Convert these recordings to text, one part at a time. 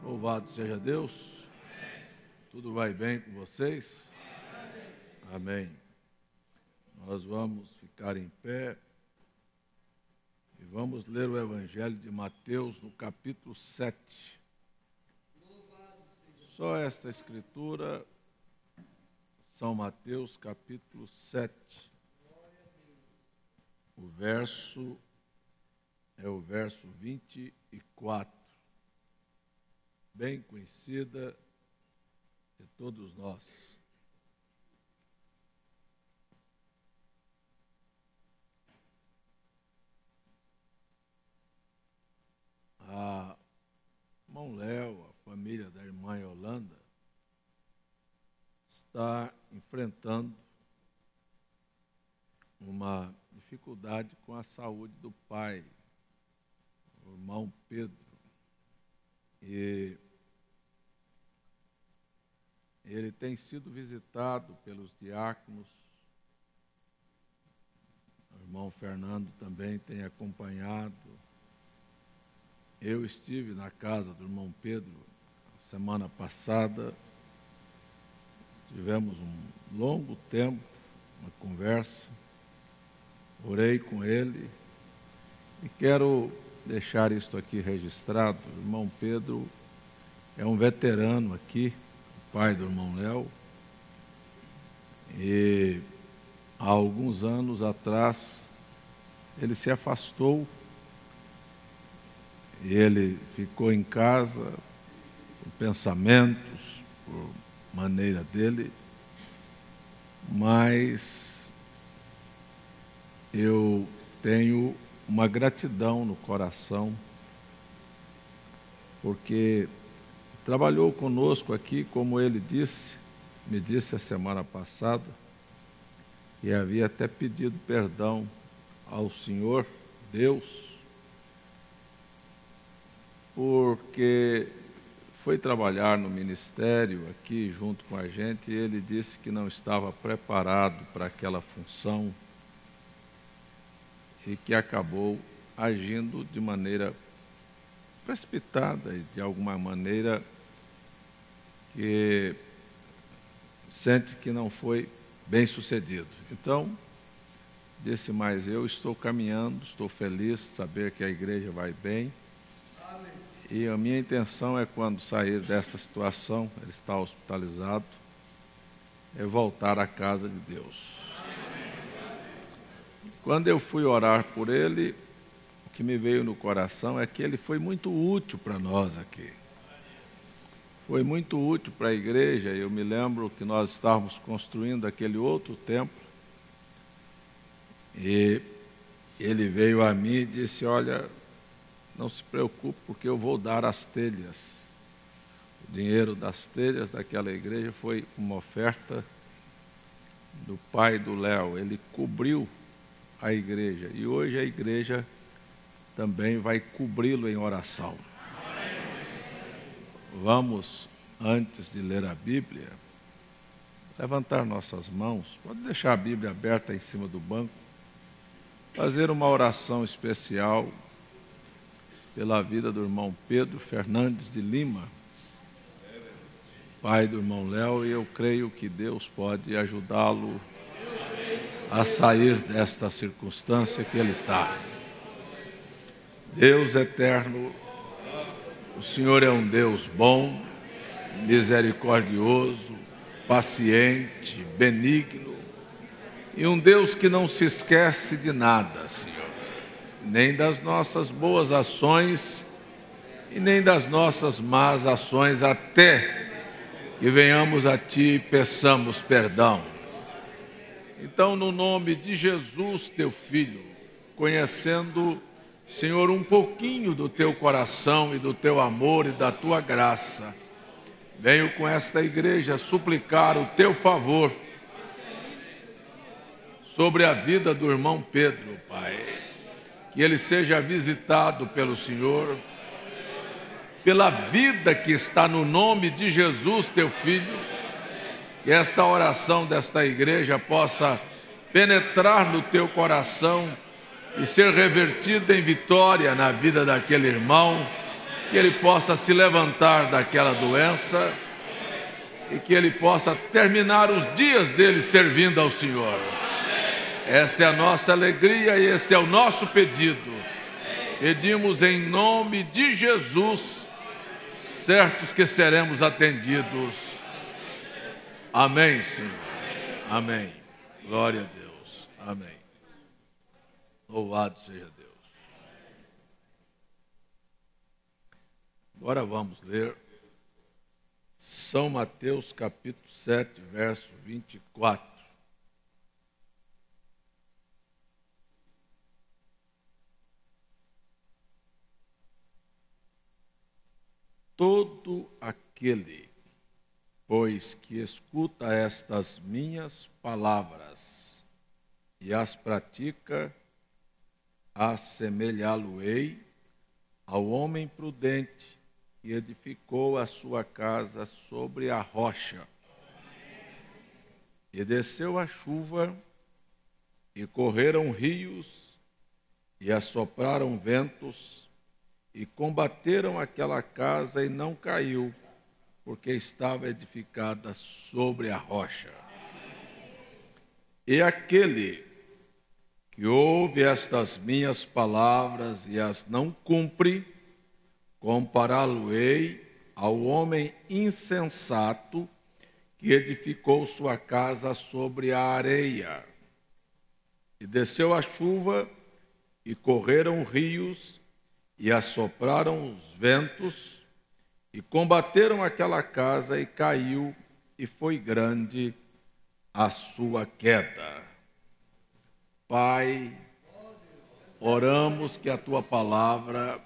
Louvado seja Deus. Tudo vai bem com vocês? Amém. Nós vamos ficar em pé e vamos ler o Evangelho de Mateus no capítulo 7. Só esta escritura, São Mateus, capítulo 7. O verso é o verso 24. Bem conhecida de todos nós. A irmão Léo, a família da irmã Yolanda, está enfrentando uma dificuldade com a saúde do pai, o irmão Pedro. E ele tem sido visitado pelos diáconos. O irmão Fernando também tem acompanhado. Eu estive na casa do irmão Pedro semana passada. Tivemos um longo tempo, uma conversa. Orei com ele e quero deixar isto aqui registrado. O irmão Pedro é um veterano aqui, o pai do irmão Léo, e há alguns anos atrás ele se afastou e ele ficou em casa por pensamentos, por maneira dele, mas eu tenho uma gratidão no coração, porque trabalhou conosco aqui, como ele me disse a semana passada, e havia até pedido perdão ao Senhor Deus, porque foi trabalhar no ministério aqui junto com a gente, e ele disse que não estava preparado para aquela função, e que acabou agindo de maneira precipitada e de alguma maneira que sente que não foi bem sucedido. Então, disse, mas eu estou caminhando, estou feliz de saber que a igreja vai bem. Amém. E a minha intenção é, quando sair desta situação, ele está hospitalizado, é voltar à casa de Deus. Quando eu fui orar por ele, o que me veio no coração é que ele foi muito útil para nós aqui. Foi muito útil para a igreja. Eu me lembro que nós estávamos construindo aquele outro templo, e ele veio a mim e disse, olha, não se preocupe, porque eu vou dar as telhas. O dinheiro das telhas daquela igreja foi uma oferta do pai do Léo. Ele cobriu a igreja, e hoje a igreja também vai cobri-lo em oração. Vamos, antes de ler a Bíblia, levantar nossas mãos, pode deixar a Bíblia aberta em cima do banco, fazer uma oração especial pela vida do irmão Pedro Fernandes de Lima, pai do irmão Léo, e eu creio que Deus pode ajudá-lo a sair desta circunstância que ele está. Deus eterno, o Senhor é um Deus bom, misericordioso, paciente, benigno, e um Deus que não se esquece de nada, Senhor, nem das nossas boas ações e nem das nossas más ações, até que venhamos a Ti e peçamos perdão. Então, no nome de Jesus, Teu Filho, conhecendo, Senhor, um pouquinho do Teu coração e do Teu amor e da Tua graça, venho com esta igreja suplicar o Teu favor sobre a vida do irmão Pedro, Pai. Que ele seja visitado pelo Senhor, pela vida que está no nome de Jesus, Teu Filho. Que esta oração desta igreja possa penetrar no teu coração e ser revertida em vitória na vida daquele irmão, que ele possa se levantar daquela doença e que ele possa terminar os dias dele servindo ao Senhor. Esta é a nossa alegria e este é o nosso pedido. Pedimos em nome de Jesus, certos que seremos atendidos. Amém, Senhor. Amém. Glória a Deus. Amém. Louvado seja Deus. Agora vamos ler São Mateus capítulo 7, verso 24. Todo aquele, pois, que escuta estas minhas palavras e as pratica, assemelhá-lo-ei ao homem prudente que edificou a sua casa sobre a rocha. E desceu a chuva, e correram rios, e assopraram ventos, e combateram aquela casa, e não caiu, porque estava edificada sobre a rocha. E aquele que ouve estas minhas palavras e as não cumpre, compará-lo-ei ao homem insensato que edificou sua casa sobre a areia. E desceu a chuva, e correram rios, e assopraram os ventos, e combateram aquela casa, e caiu, e foi grande a sua queda. Pai, oramos que a Tua palavra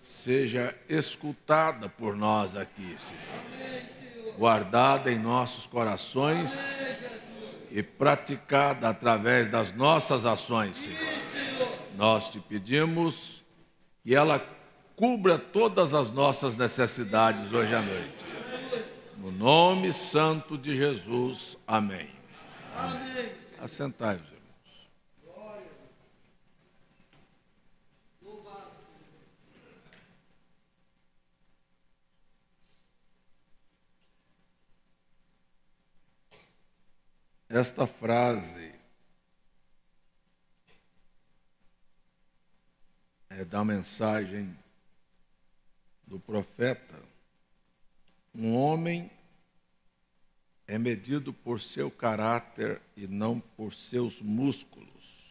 seja escutada por nós aqui, Senhor, guardada em nossos corações e praticada através das nossas ações, Senhor. Nós te pedimos que ela cubra todas as nossas necessidades hoje à noite. No nome santo de Jesus, amém. Amém. Assentai-vos, irmãos. Esta frase é da mensagem do profeta. Um homem é medido por seu caráter e não por seus músculos.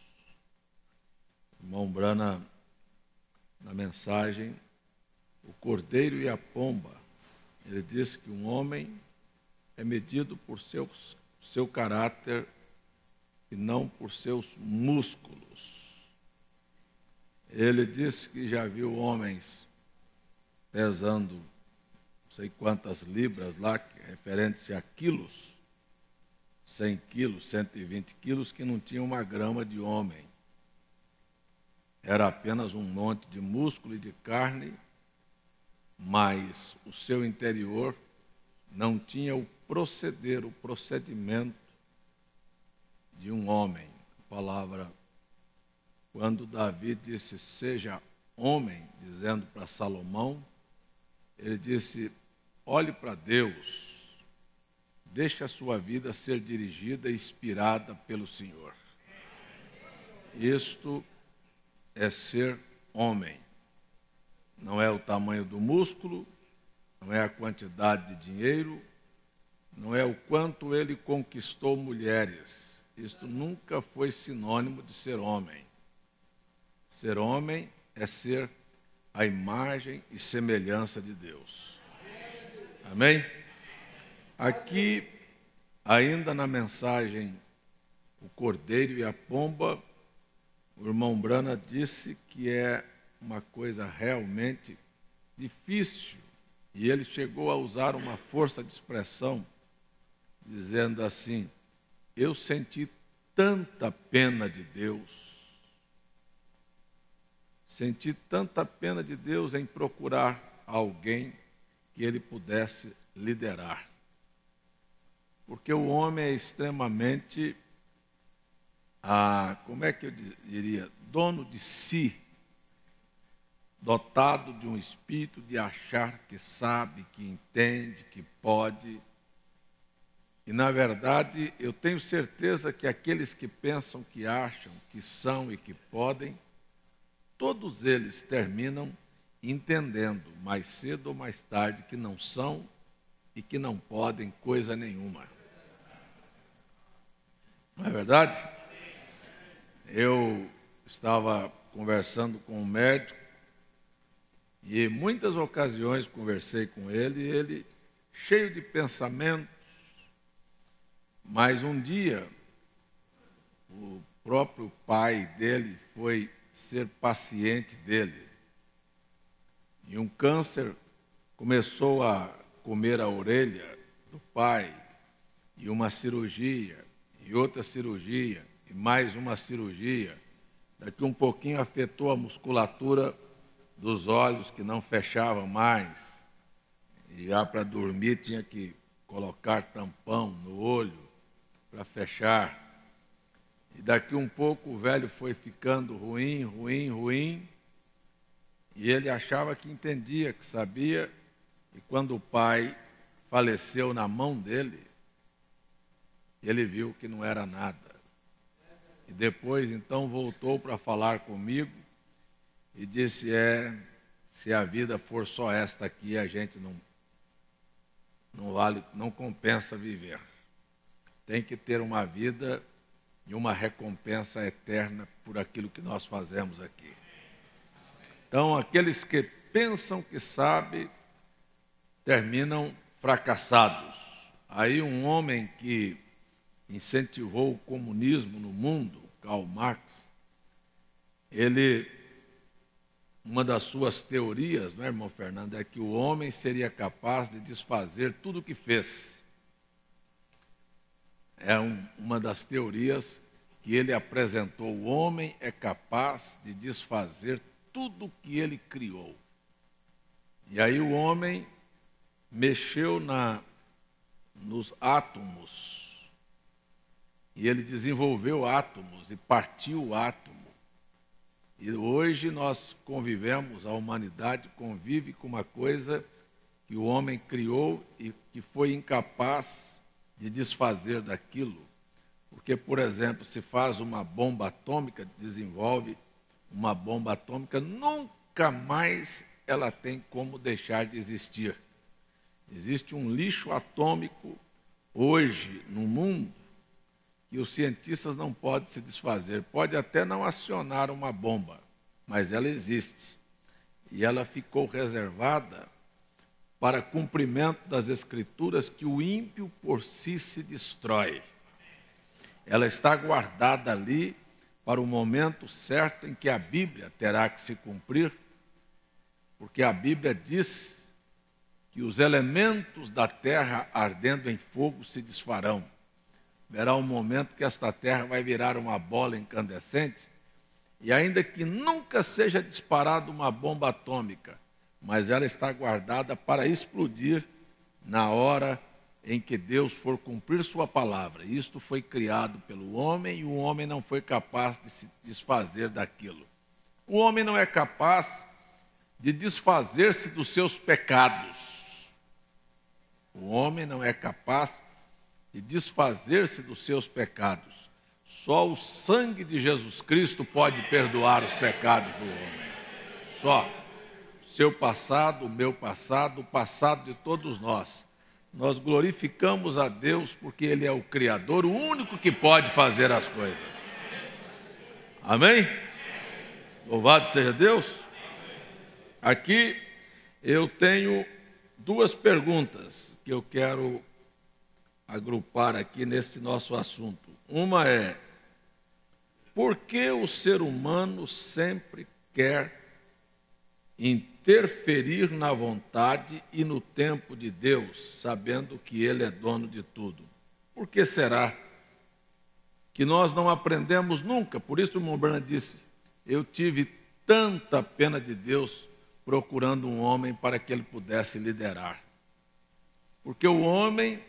O irmão Branham, na mensagem, o cordeiro e a pomba, ele diz que um homem é medido por seu caráter e não por seus músculos. Ele disse que já viu homens pesando não sei quantas libras lá, referente-se a quilos, 100 quilos, 120 quilos, que não tinha uma grama de homem. Era apenas um monte de músculo e de carne, mas o seu interior não tinha o procedimento de um homem. A palavra, quando Davi disse, seja homem, dizendo para Salomão, ele disse, olhe para Deus, deixe a sua vida ser dirigida e inspirada pelo Senhor. Isto é ser homem. Não é o tamanho do músculo, não é a quantidade de dinheiro, não é o quanto ele conquistou mulheres. Isto nunca foi sinônimo de ser homem. Ser homem é ser a imagem e semelhança de Deus. Amém? Aqui, ainda na mensagem, o cordeiro e a pomba, o irmão Branham disse que é uma coisa realmente difícil. E ele chegou a usar uma força de expressão, dizendo assim, eu senti tanta pena de Deus, senti tanta pena de Deus em procurar alguém que ele pudesse liderar. Porque o homem é extremamente, como é que eu diria, dono de si. dotado de um espírito de achar que sabe, que entende, que pode. E, na verdade, eu tenho certeza que aqueles que pensam que acham, que são e que podem, todos eles terminam entendendo, mais cedo ou mais tarde, que não são e que não podem coisa nenhuma. Não é verdade? Eu estava conversando com um médico e em muitas ocasiões conversei com ele, e ele cheio de pensamentos, mas um dia o próprio pai dele foi ser paciente dele. E um câncer começou a comer a orelha do pai, e uma cirurgia, e outra cirurgia, e mais uma cirurgia. Daqui um pouquinho afetou a musculatura dos olhos, que não fechavam mais. E já para dormir tinha que colocar tampão no olho para fechar. E daqui um pouco o velho foi ficando ruim, e ele achava que entendia, que sabia, e quando o pai faleceu na mão dele, ele viu que não era nada. E depois, então, voltou para falar comigo e disse, se a vida for só esta aqui, a gente não compensa viver. Tem que ter uma vida e uma recompensa eterna por aquilo que nós fazemos aqui. Então, aqueles que pensam que sabem, terminam fracassados. Aí um homem que incentivou o comunismo no mundo, Karl Marx, uma das suas teorias, não é, irmão Fernando, é que o homem seria capaz de desfazer tudo o que fez. É uma das teorias que ele apresentou. O homem é capaz de desfazer tudo o que ele criou. E aí o homem mexeu nos átomos, e ele desenvolveu átomos e partiu o átomo. E hoje nós convivemos, a humanidade convive com uma coisa que o homem criou e que foi incapaz de desfazer daquilo. Porque, por exemplo, se faz uma bomba atômica, desenvolve uma bomba atômica, nunca mais ela tem como deixar de existir. Existe um lixo atômico hoje no mundo que os cientistas não podem se desfazer. Pode até não acionar uma bomba, mas ela existe. E ela ficou reservada para cumprimento das Escrituras, que o ímpio por si se destrói. Ela está guardada ali para o momento certo em que a Bíblia terá que se cumprir, porque a Bíblia diz que os elementos da terra ardendo em fogo se desfarão. Verá um momento que esta terra vai virar uma bola incandescente, e ainda que nunca seja disparada uma bomba atômica, mas ela está guardada para explodir na hora em que Deus for cumprir sua palavra. Isto foi criado pelo homem, e o homem não foi capaz de se desfazer daquilo. O homem não é capaz de desfazer-se dos seus pecados. O homem não é capaz de desfazer-se dos seus pecados. Só o sangue de Jesus Cristo pode perdoar os pecados do homem. Só. O seu passado, o meu passado, o passado de todos nós. Nós glorificamos a Deus porque Ele é o Criador, o único que pode fazer as coisas. Amém? Louvado seja Deus. Aqui eu tenho duas perguntas que eu quero agrupar aqui neste nosso assunto. Uma é: por que o ser humano sempre quer interferir na vontade e no tempo de Deus, sabendo que Ele é dono de tudo? Por que será que nós não aprendemos nunca? Por isso o irmão Bernardo disse, eu tive tanta pena de Deus procurando um homem para que ele pudesse liderar. Porque o homem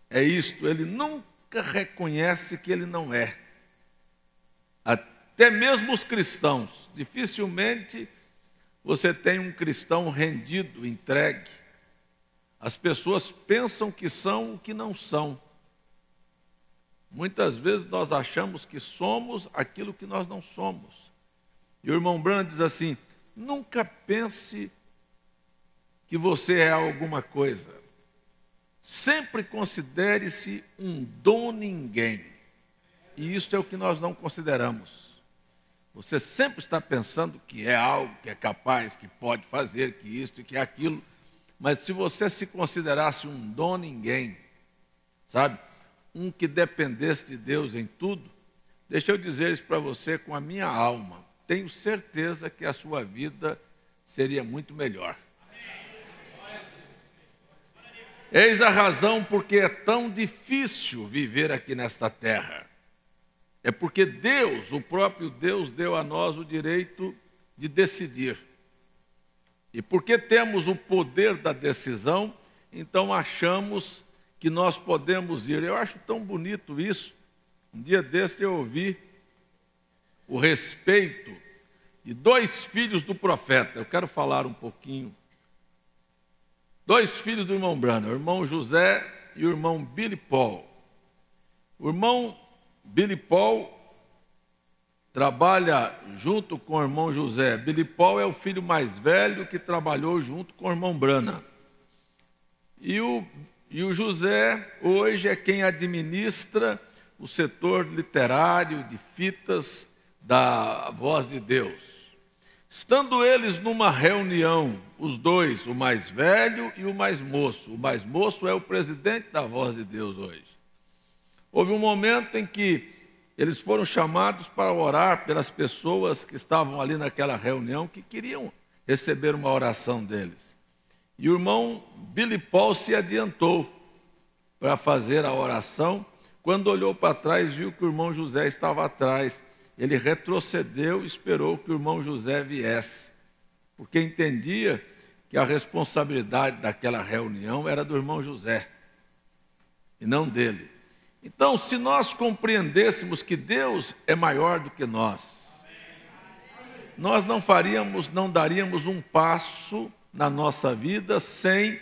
é isto, ele nunca reconhece que ele não é. Até mesmo os cristãos, dificilmente você tem um cristão rendido, entregue. As pessoas pensam que são o que não são. Muitas vezes nós achamos que somos aquilo que nós não somos. E o irmão Branham diz assim: nunca pense que você é alguma coisa. Sempre considere-se um dom ninguém. E isso é o que nós não consideramos. Você sempre está pensando que é algo, que é capaz, que pode fazer, que isso e que aquilo. Mas se você se considerasse um dom ninguém, sabe? Um que dependesse de Deus em tudo, deixa eu dizer isso para você com a minha alma. Tenho certeza que a sua vida seria muito melhor. Eis a razão porque é tão difícil viver aqui nesta terra. É porque Deus, o próprio Deus, deu a nós o direito de decidir. E porque temos o poder da decisão, então achamos que nós podemos ir. Eu acho tão bonito isso. Um dia desse eu ouvi o respeito de 2 filhos do profeta. Eu quero falar um pouquinho. 2 filhos do irmão Branham, o irmão José e o irmão Billy Paul. O irmão Billy Paul trabalha junto com o irmão José. Billy Paul é o filho mais velho que trabalhou junto com o irmão Branham. E o José hoje é quem administra o setor literário de fitas da Voz de Deus. Estando eles numa reunião, os 2, o mais velho e o mais moço. O mais moço é o presidente da Voz de Deus hoje. Houve um momento em que eles foram chamados para orar pelas pessoas que estavam ali naquela reunião, que queriam receber uma oração deles. E o irmão Billy Paul se adiantou para fazer a oração. Quando olhou para trás, viu que o irmão José estava atrás. Ele retrocedeu e esperou que o irmão José viesse, porque entendia que a responsabilidade daquela reunião era do irmão José, e não dele. Então, se nós compreendêssemos que Deus é maior do que nós não daríamos um passo na nossa vida sem,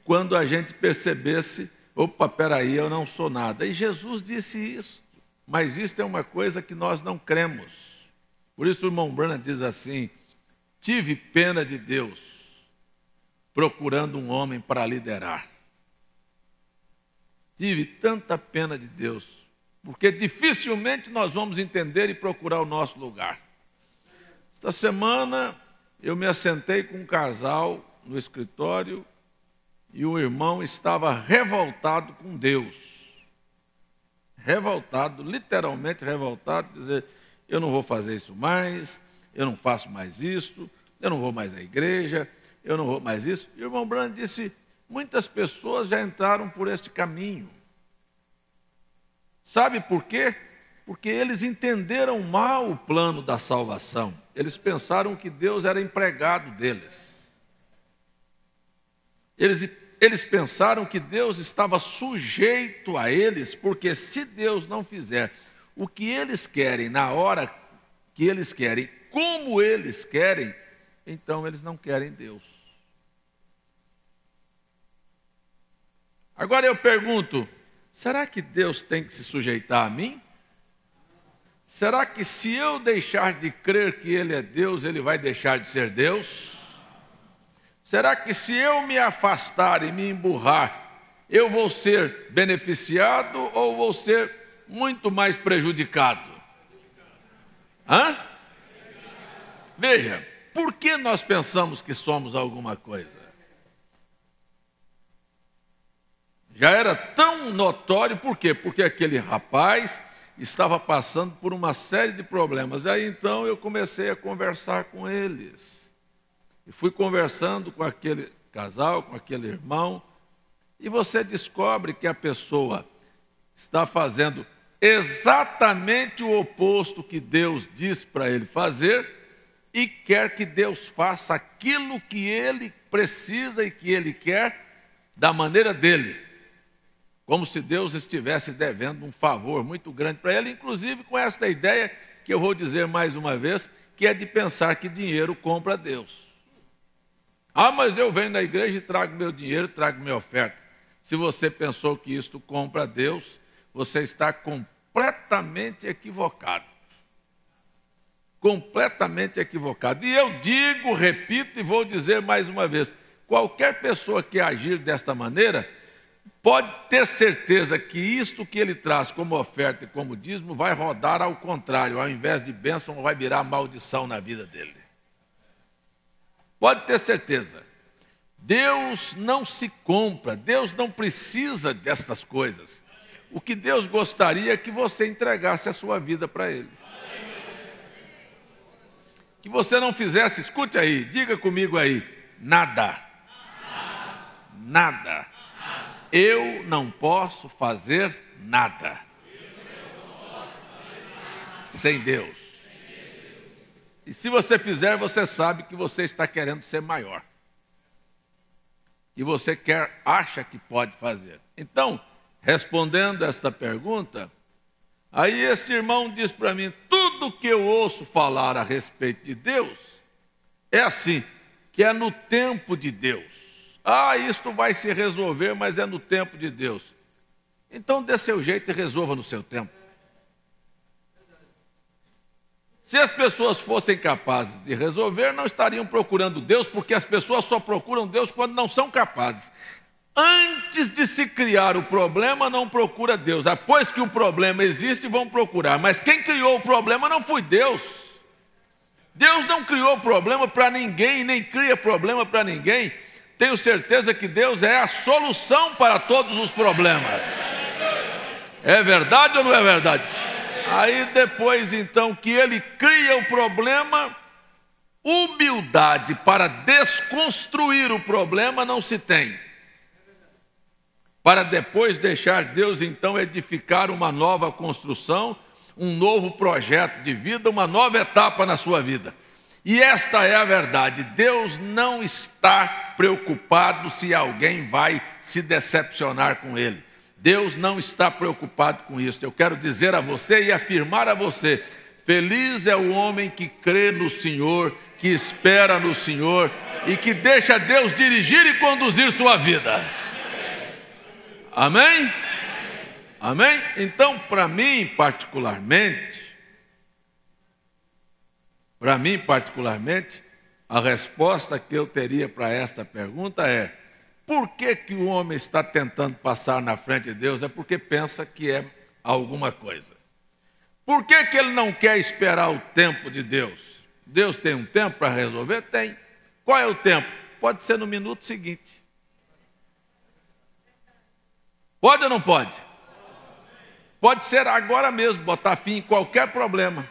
quando a gente percebesse, opa, peraí, eu não sou nada. E Jesus disse isso. Mas isto é uma coisa que nós não cremos. Por isso o irmão Branham diz assim: tive pena de Deus, procurando um homem para liderar. Tive tanta pena de Deus, porque dificilmente nós vamos entender e procurar o nosso lugar. Esta semana eu me assentei com um casal no escritório e o irmão estava revoltado com Deus. Revoltado, literalmente revoltado, dizer: eu não vou fazer isso mais, eu não faço mais isto, eu não vou mais à igreja, eu não vou mais isso. E o irmão Branham disse: muitas pessoas já entraram por este caminho. Sabe por quê? Porque eles entenderam mal o plano da salvação. Eles pensaram que Deus era empregado deles. Eles pensaram que Deus estava sujeito a eles, porque se Deus não fizer o que eles querem, na hora que eles querem, como eles querem, então eles não querem Deus. Agora eu pergunto: será que Deus tem que se sujeitar a mim? Será que se eu deixar de crer que Ele é Deus, Ele vai deixar de ser Deus? Será que se eu me afastar e me emburrar, eu vou ser beneficiado ou vou ser muito mais prejudicado? Hã? Veja, por que nós pensamos que somos alguma coisa? Já era tão notório, por quê? Porque aquele rapaz estava passando por uma série de problemas. Aí então eu comecei a conversar com eles. E fui conversando com aquele casal, com aquele irmão, e você descobre que a pessoa está fazendo exatamente o oposto que Deus diz para ele fazer e quer que Deus faça aquilo que ele precisa e que ele quer da maneira dele. Como se Deus estivesse devendo um favor muito grande para ele, inclusive com esta ideia que eu vou dizer mais uma vez, que é de pensar que dinheiro compra Deus. Ah, mas eu venho na igreja e trago meu dinheiro, trago minha oferta. Se você pensou que isto compra a Deus, você está completamente equivocado. Completamente equivocado. E eu digo, repito e vou dizer mais uma vez, qualquer pessoa que agir desta maneira, pode ter certeza que isto que ele traz como oferta e como dízimo vai rodar ao contrário, ao invés de bênção, vai virar maldição na vida dele. Pode ter certeza. Deus não se compra, Deus não precisa destas coisas. O que Deus gostaria é que você entregasse a sua vida para Ele. Que você não fizesse, escute aí, diga comigo aí, nada. Nada. Eu não posso fazer nada sem Deus. E se você fizer, você sabe que você está querendo ser maior. Que você acha que pode fazer. Então, respondendo esta pergunta, aí este irmão diz para mim, tudo que eu ouço falar a respeito de Deus, é assim, que é no tempo de Deus. Ah, isto vai se resolver, mas é no tempo de Deus. Então dê seu jeito e resolva no seu tempo. Se as pessoas fossem capazes de resolver, não estariam procurando Deus, porque as pessoas só procuram Deus quando não são capazes. Antes de se criar o problema, não procura Deus. Depois que o problema existe, vão procurar. Mas quem criou o problema não foi Deus. Deus não criou problema para ninguém, nem cria problema para ninguém. Tenho certeza que Deus é a solução para todos os problemas. É verdade ou não é verdade? Aí depois então que ele cria o problema, humildade para desconstruir o problema não se tem. Para depois deixar Deus então edificar uma nova construção, um novo projeto de vida, uma nova etapa na sua vida. E esta é a verdade, Deus não está preocupado se alguém vai se decepcionar com Ele. Deus não está preocupado com isso. Eu quero dizer a você e afirmar a você, feliz é o homem que crê no Senhor, que espera no Senhor e que deixa Deus dirigir e conduzir sua vida. Amém? Amém? Então, para mim particularmente, a resposta que eu teria para esta pergunta é: por que que o homem está tentando passar na frente de Deus? É porque pensa que é alguma coisa. Por que que ele não quer esperar o tempo de Deus? Deus tem um tempo para resolver? Tem. Qual é o tempo? Pode ser no minuto seguinte. Pode ou não pode? Pode ser agora mesmo, botar fim em qualquer problema.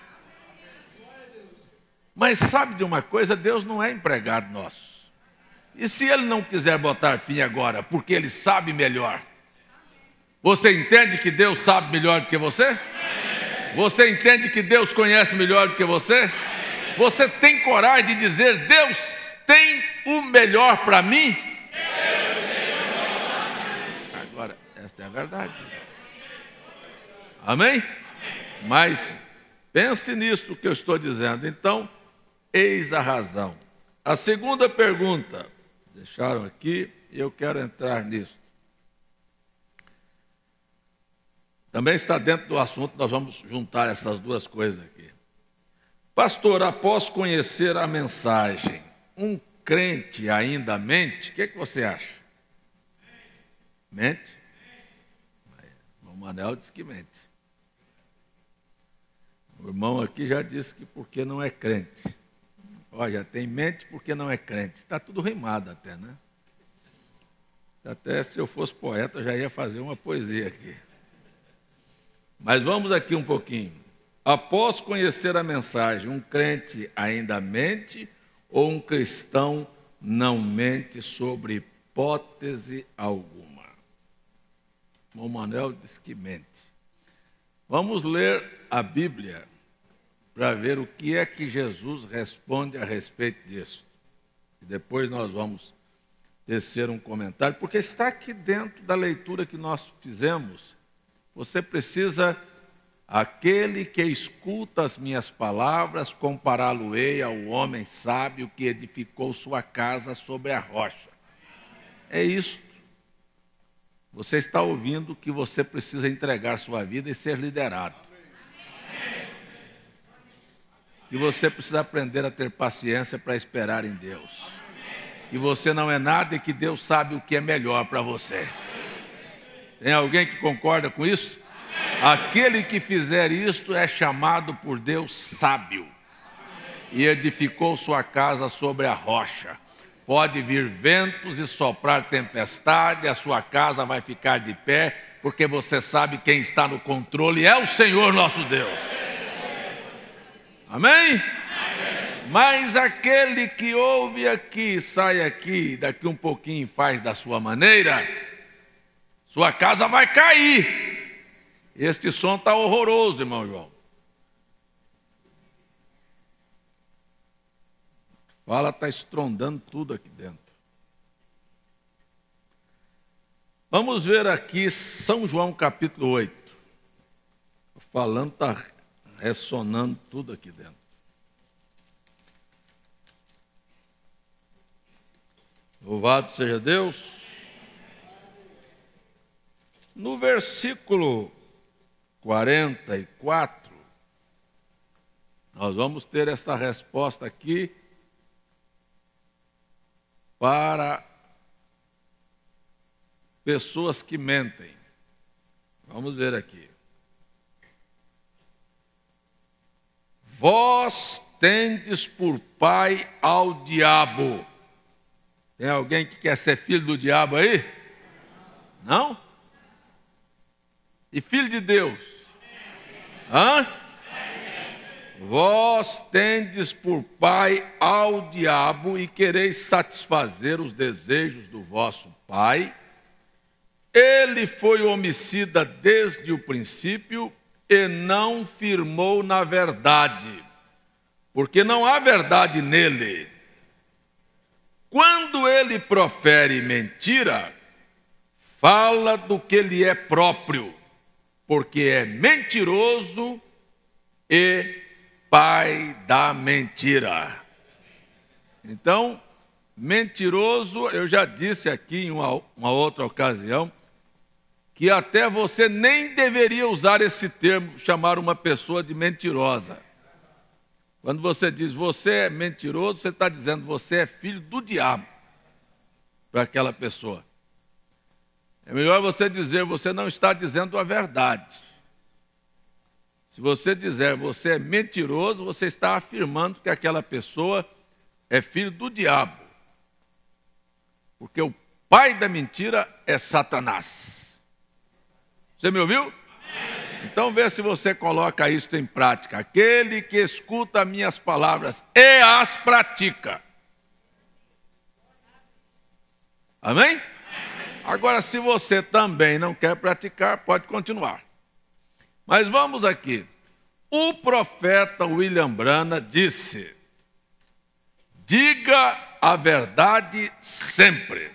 Mas sabe de uma coisa? Deus não é empregado nosso. E se Ele não quiser botar fim agora, porque Ele sabe melhor? Você entende que Deus sabe melhor do que você? Você entende que Deus conhece melhor do que você? Você tem coragem de dizer, Deus tem o melhor para mim? Agora, esta é a verdade. Amém? Mas pense nisso que eu estou dizendo. Então, eis a razão. A segunda pergunta, deixaram aqui e eu quero entrar nisso. Também está dentro do assunto, nós vamos juntar essas duas coisas aqui. Pastor, após conhecer a mensagem, um crente ainda mente? O que você acha? Mente? O irmão Manel disse que mente. O irmão aqui já disse que porque não é crente. Olha, tem mente porque não é crente. Está tudo rimado até, né? Até se eu fosse poeta, eu já ia fazer uma poesia aqui. Mas vamos aqui um pouquinho. Após conhecer a mensagem, um crente ainda mente ou um cristão não mente sobre hipótese alguma? O irmão Manuel disse que mente. Vamos ler a Bíblia para ver o que é que Jesus responde a respeito disso. E depois nós vamos tecer um comentário, porque está aqui dentro da leitura que nós fizemos. Você precisa Aquele que escuta as minhas palavras, compará-lo-ei ao homem sábio que edificou sua casa sobre a rocha. É isso. Você está ouvindo que você precisa entregar sua vida e ser liderado. Que você precisa aprender a ter paciência para esperar em Deus. Que você não é nada e que Deus sabe o que é melhor para você. Tem alguém que concorda com isso? Aquele que fizer isto é chamado por Deus sábio. E edificou sua casa sobre a rocha. Pode vir ventos e soprar tempestade, a sua casa vai ficar de pé, porque você sabe quem está no controle é o Senhor nosso Deus. Amém? Amém? Mas aquele que ouve aqui, sai aqui, daqui um pouquinho faz da sua maneira, sua casa vai cair. Este som está horroroso, irmão João. Fala, está estrondando tudo aqui dentro. Vamos ver aqui São João capítulo 8. Falando, está ressonando tudo aqui dentro. Louvado seja Deus. No versículo 44, nós vamos ter esta resposta aqui para pessoas que mentem. Vamos ver aqui. Vós tendes por pai ao diabo. Tem alguém que quer ser filho do diabo aí? Não? E filho de Deus? Hã? Vós tendes por pai ao diabo e quereis satisfazer os desejos do vosso pai. Ele foi homicida desde o princípio e não firmou na verdade, porque não há verdade nele. Quando ele profere mentira, fala do que lhe é próprio, porque é mentiroso e pai da mentira. Então, mentiroso, eu já disse aqui em uma outra ocasião, que até você nem deveria usar esse termo, chamar uma pessoa de mentirosa. Quando você diz você é mentiroso, você está dizendo você é filho do diabo para aquela pessoa. É melhor você dizer você não está dizendo a verdade. Se você dizer você é mentiroso, você está afirmando que aquela pessoa é filho do diabo. Porque o pai da mentira é Satanás. Você me ouviu? Então vê se você coloca isso em prática. Aquele que escuta minhas palavras e as pratica. Amém? Agora, se você também não quer praticar, pode continuar. Mas vamos aqui. O profeta William Branham disse: diga a verdade sempre.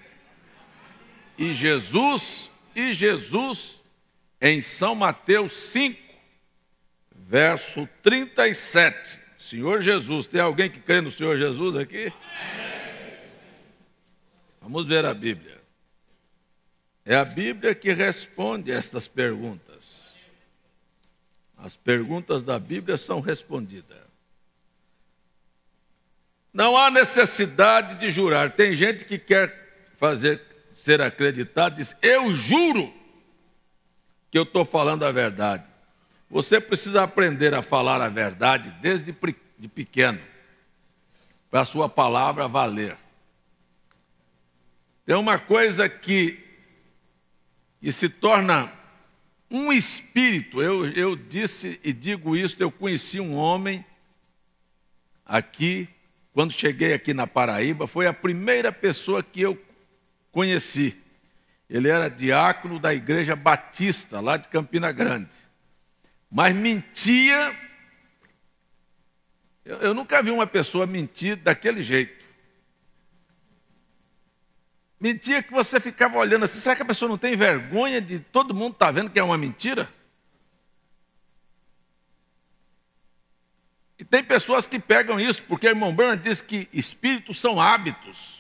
E Jesus, em São Mateus 5, verso 37. Senhor Jesus, tem alguém que crê no Senhor Jesus aqui? Vamos ver a Bíblia. É a Bíblia que responde estas perguntas. As perguntas da Bíblia são respondidas. Não há necessidade de jurar. Tem gente que quer ser acreditado e diz: eu juro que eu estou falando a verdade. Você precisa aprender a falar a verdade desde de pequeno, para a sua palavra valer. Tem uma coisa que se torna um espírito. Eu disse e digo isso, eu conheci um homem aqui, quando cheguei aqui na Paraíba, foi a primeira pessoa que eu conheci. Ele era diácono da Igreja Batista, lá de Campina Grande. Mas mentia. Eu nunca vi uma pessoa mentir daquele jeito. Mentia que você ficava olhando assim, será que a pessoa não tem vergonha de todo mundo estar vendo que é uma mentira? E tem pessoas que pegam isso, porque o irmão Branham diz que espíritos são hábitos,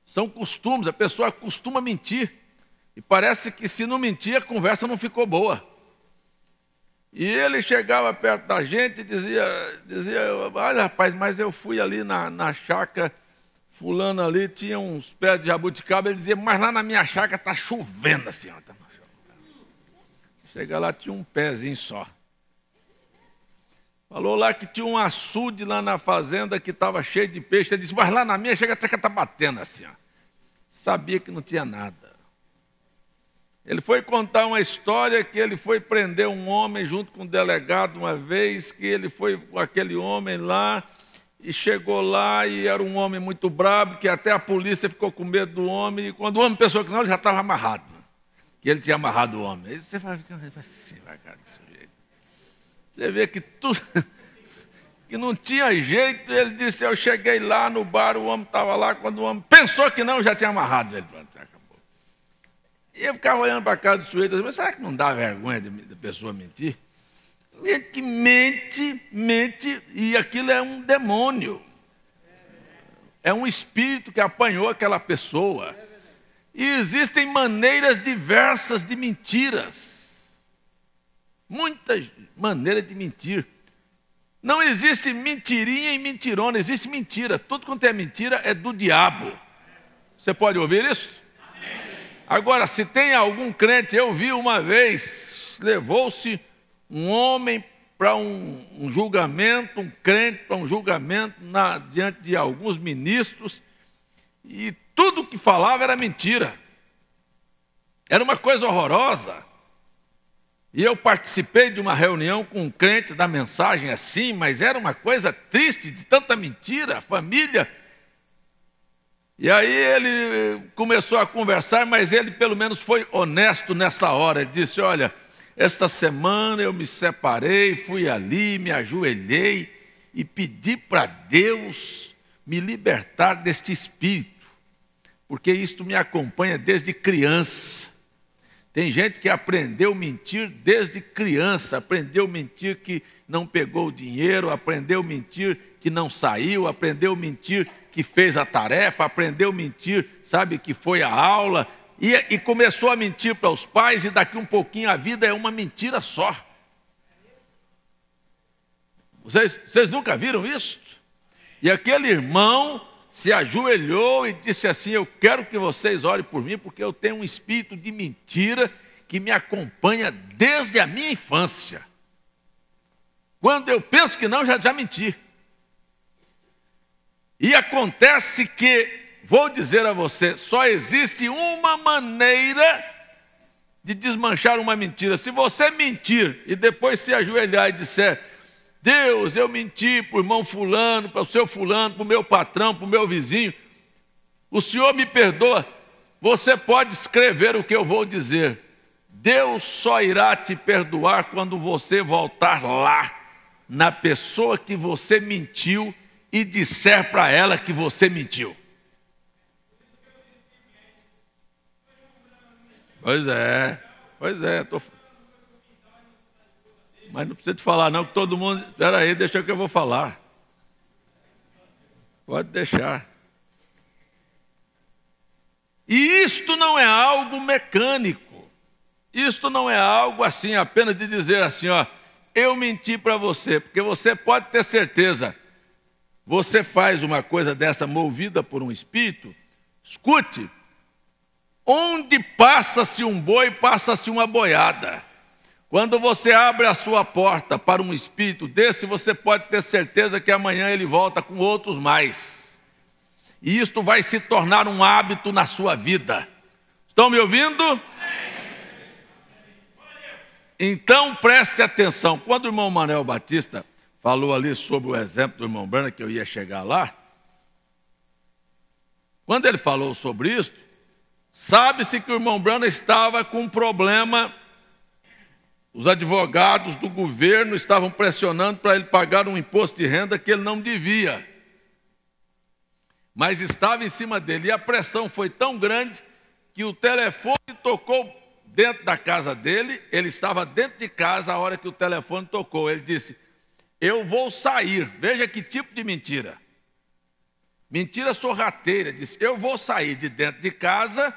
são costumes, a pessoa costuma mentir. E parece que se não mentir, a conversa não ficou boa. E ele chegava perto da gente e dizia, olha rapaz, mas eu fui ali na chácara, fulano ali tinha uns pés de jabuticaba, ele dizia, mas lá na minha chácara está chovendo assim, ó. Chega lá, tinha um pezinho só. Falou lá que tinha um açude lá na fazenda que estava cheio de peixe. Ele disse, mas lá na minha chega até que está batendo assim, ó. Sabia que não tinha nada. Ele foi contar uma história que ele foi prender um homem junto com um delegado uma vez, que ele foi com aquele homem lá e chegou lá e era um homem muito brabo, que até a polícia ficou com medo do homem. E quando o homem pensou que não, ele já estava amarrado. Que ele tinha amarrado o homem. Aí você vai assim, vai cara desse jeito. Você vê que tudo, que não tinha jeito. Ele disse, eu cheguei lá no bar, o homem estava lá, quando o homem pensou que não, já tinha amarrado ele. Pronto, acabou. E eu ficava olhando para a cara do sujeito, mas será que não dá vergonha da pessoa mentir? Gente que mente, e aquilo é um demônio. É um espírito que apanhou aquela pessoa. E existem maneiras diversas de mentiras. Muitas maneiras de mentir. Não existe mentirinha e mentirona, existe mentira. Tudo quanto é mentira é do diabo. Você pode ouvir isso? Agora, se tem algum crente, eu vi uma vez, levou-se um homem para um julgamento, um crente para um julgamento diante de alguns ministros, e tudo que falava era mentira. Era uma coisa horrorosa. E eu participei de uma reunião com um crente da mensagem assim, mas era uma coisa triste, de tanta mentira, a família. E aí ele começou a conversar, mas ele pelo menos foi honesto nessa hora. Ele disse, olha, esta semana eu me separei, fui ali, me ajoelhei e pedi para Deus me libertar deste espírito, porque isto me acompanha desde criança. Tem gente que aprendeu a mentir desde criança, aprendeu a mentir que não pegou o dinheiro, aprendeu a mentir que não saiu, aprendeu a mentir que fez a tarefa, aprendeu a mentir, sabe, que foi à aula, e começou a mentir para os pais, e daqui um pouquinho a vida é uma mentira só. Vocês nunca viram isso? E aquele irmão se ajoelhou e disse assim, eu quero que vocês orem por mim, porque eu tenho um espírito de mentira que me acompanha desde a minha infância. Quando eu penso que não, já menti. E acontece que, vou dizer a você, só existe uma maneira de desmanchar uma mentira. Se você mentir e depois se ajoelhar e disser, Deus, eu menti para o irmão fulano, para o seu fulano, para o meu patrão, para o meu vizinho, o Senhor me perdoa. Você pode escrever o que eu vou dizer. Deus só irá te perdoar quando você voltar lá, na pessoa que você mentiu, e disser para ela que você mentiu. Pois é. Mas não precisa te falar não, que todo mundo... Espera aí, deixa que eu vou falar. Pode deixar. E isto não é algo mecânico. Isto não é algo assim, apenas de dizer assim, ó, eu menti para você, porque você pode ter certeza, você faz uma coisa dessa movida por um espírito, escute, onde passa-se um boi, passa-se uma boiada. Quando você abre a sua porta para um espírito desse, você pode ter certeza que amanhã ele volta com outros mais. E isto vai se tornar um hábito na sua vida. Estão me ouvindo? Então preste atenção. Quando o irmão Manuel Batista falou ali sobre o exemplo do irmão Branham, que eu ia chegar lá, quando ele falou sobre isso, sabe-se que o irmão Branham estava com um problema. Os advogados do governo estavam pressionando para ele pagar um imposto de renda que ele não devia. Mas estava em cima dele. E a pressão foi tão grande que o telefone tocou dentro da casa dele. Ele estava dentro de casa a hora que o telefone tocou. Ele disse, eu vou sair. Veja que tipo de mentira. Mentira sorrateira. Disse, eu vou sair de dentro de casa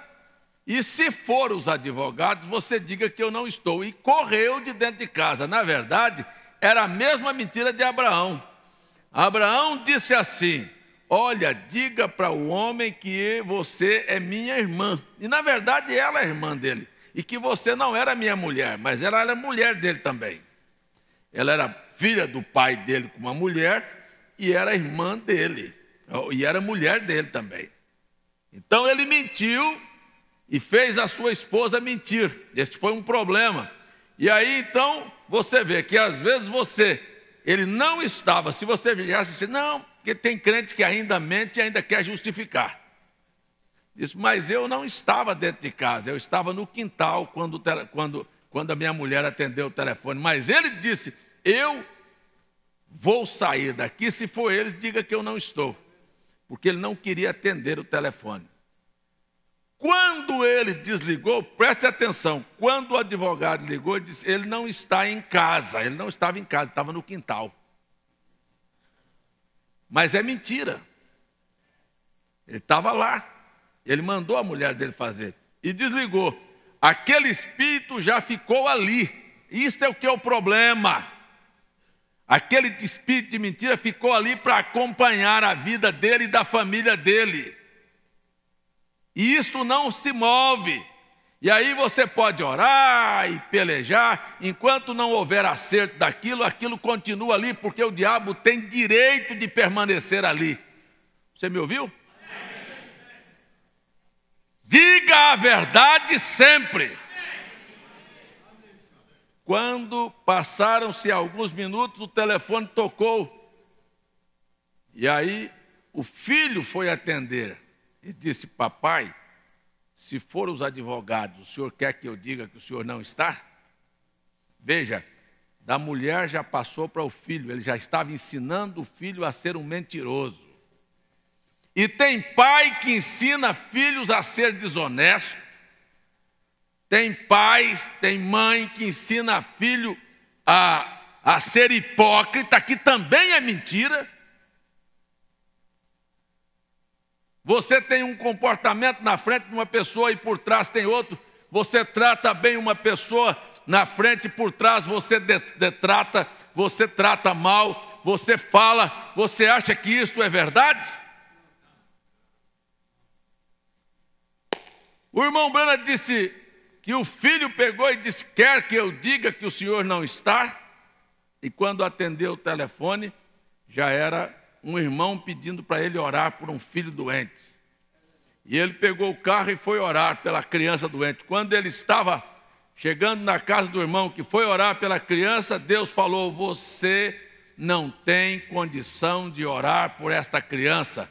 e se for os advogados, você diga que eu não estou. E correu de dentro de casa. Na verdade, era a mesma mentira de Abraão. Abraão disse assim, olha, diga para o homem que você é minha irmã. E na verdade ela é irmã dele. E que você não era minha mulher, mas ela era mulher dele também. Ela era filha do pai dele com uma mulher e era irmã dele. E era mulher dele também. Então ele mentiu e fez a sua esposa mentir. Este foi um problema. E aí então você vê que às vezes ele não estava, se você viesse assim, não, porque tem crente que ainda mente e ainda quer justificar. Disse, mas eu não estava dentro de casa, eu estava no quintal quando a minha mulher atendeu o telefone. Mas ele disse, eu vou sair daqui, se for ele, diga que eu não estou. Porque ele não queria atender o telefone. Quando ele desligou, preste atenção, quando o advogado ligou, ele disse, ele não está em casa. Ele não estava em casa, estava no quintal. Mas é mentira. Ele estava lá. Ele mandou a mulher dele fazer. E desligou. Aquele espírito já ficou ali. Isto é o que é o problema. Aquele espírito de mentira ficou ali para acompanhar a vida dele e da família dele. E isto não se move. E aí você pode orar e pelejar, enquanto não houver acerto daquilo, aquilo continua ali, porque o diabo tem direito de permanecer ali. Você me ouviu? Diga a verdade sempre. Quando passaram-se alguns minutos, o telefone tocou. E aí o filho foi atender. E disse, papai, se for os advogados, o senhor quer que eu diga que o senhor não está? Veja, da mulher já passou para o filho, ele já estava ensinando o filho a ser um mentiroso. E tem pai que ensina filhos a ser desonesto. Tem pai, tem mãe que ensina filho a ser hipócrita, que também é mentira. Você tem um comportamento na frente de uma pessoa e por trás tem outro. Você trata bem uma pessoa na frente e por trás você detrata, você trata mal, você fala, você acha que isto é verdade? O irmão Brana disse que o filho pegou e disse, quer que eu diga que o senhor não está? E quando atendeu o telefone, já era um irmão pedindo para ele orar por um filho doente. E ele pegou o carro e foi orar pela criança doente. Quando ele estava chegando na casa do irmão que foi orar pela criança, Deus falou, você não tem condição de orar por esta criança.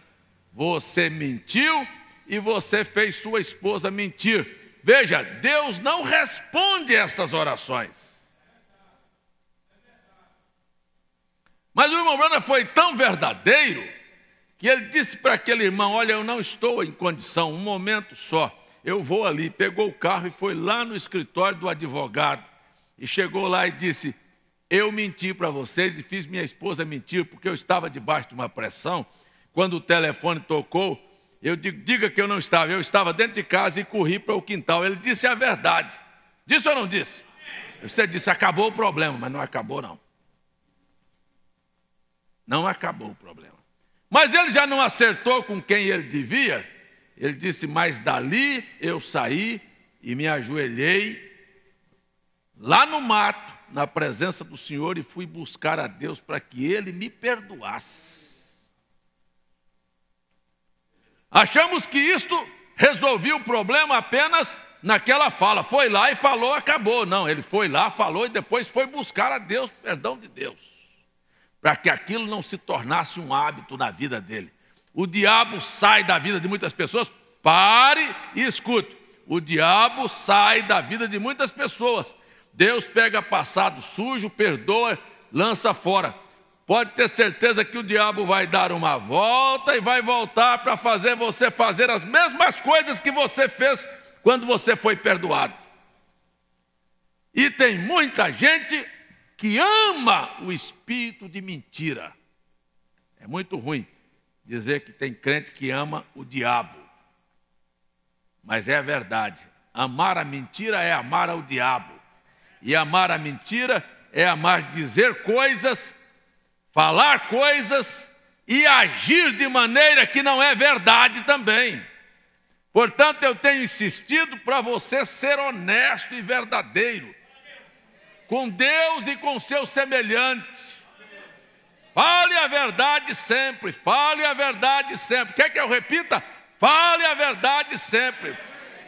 Você mentiu e você fez sua esposa mentir. Veja, Deus não responde estas orações. Mas o irmão Brana foi tão verdadeiro que ele disse para aquele irmão, olha, eu não estou em condição, um momento só, eu vou ali. Pegou o carro e foi lá no escritório do advogado. E chegou lá e disse, eu menti para vocês e fiz minha esposa mentir, porque eu estava debaixo de uma pressão. Quando o telefone tocou, eu digo, diga que eu não estava. Eu estava dentro de casa e corri para o quintal. Ele disse a verdade. Disse ou não disse? Você disse, acabou o problema, mas não acabou não. Não acabou o problema. Mas ele já não acertou com quem ele devia. Ele disse, mas dali eu saí e me ajoelhei lá no mato, na presença do Senhor, e fui buscar a Deus para que Ele me perdoasse. Achamos que isto resolvia o problema apenas naquela fala. Foi lá e falou, acabou. Não, ele foi lá, falou e depois foi buscar a Deus, perdão de Deus, para que aquilo não se tornasse um hábito na vida dele. O diabo sai da vida de muitas pessoas. Pare e escute. O diabo sai da vida de muitas pessoas. Deus pega passado sujo, perdoa, lança fora. Pode ter certeza que o diabo vai dar uma volta e vai voltar para fazer você fazer as mesmas coisas que você fez quando você foi perdoado. E tem muita gente que ama o espírito de mentira. É muito ruim dizer que tem crente que ama o diabo. Mas é a verdade. Amar a mentira é amar ao diabo. E amar a mentira é amar dizer coisas, falar coisas e agir de maneira que não é verdade também. Portanto, eu tenho insistido para você ser honesto e verdadeiro com Deus e com seus semelhantes. Fale a verdade sempre, fale a verdade sempre. Quer que eu repita? Fale a verdade sempre.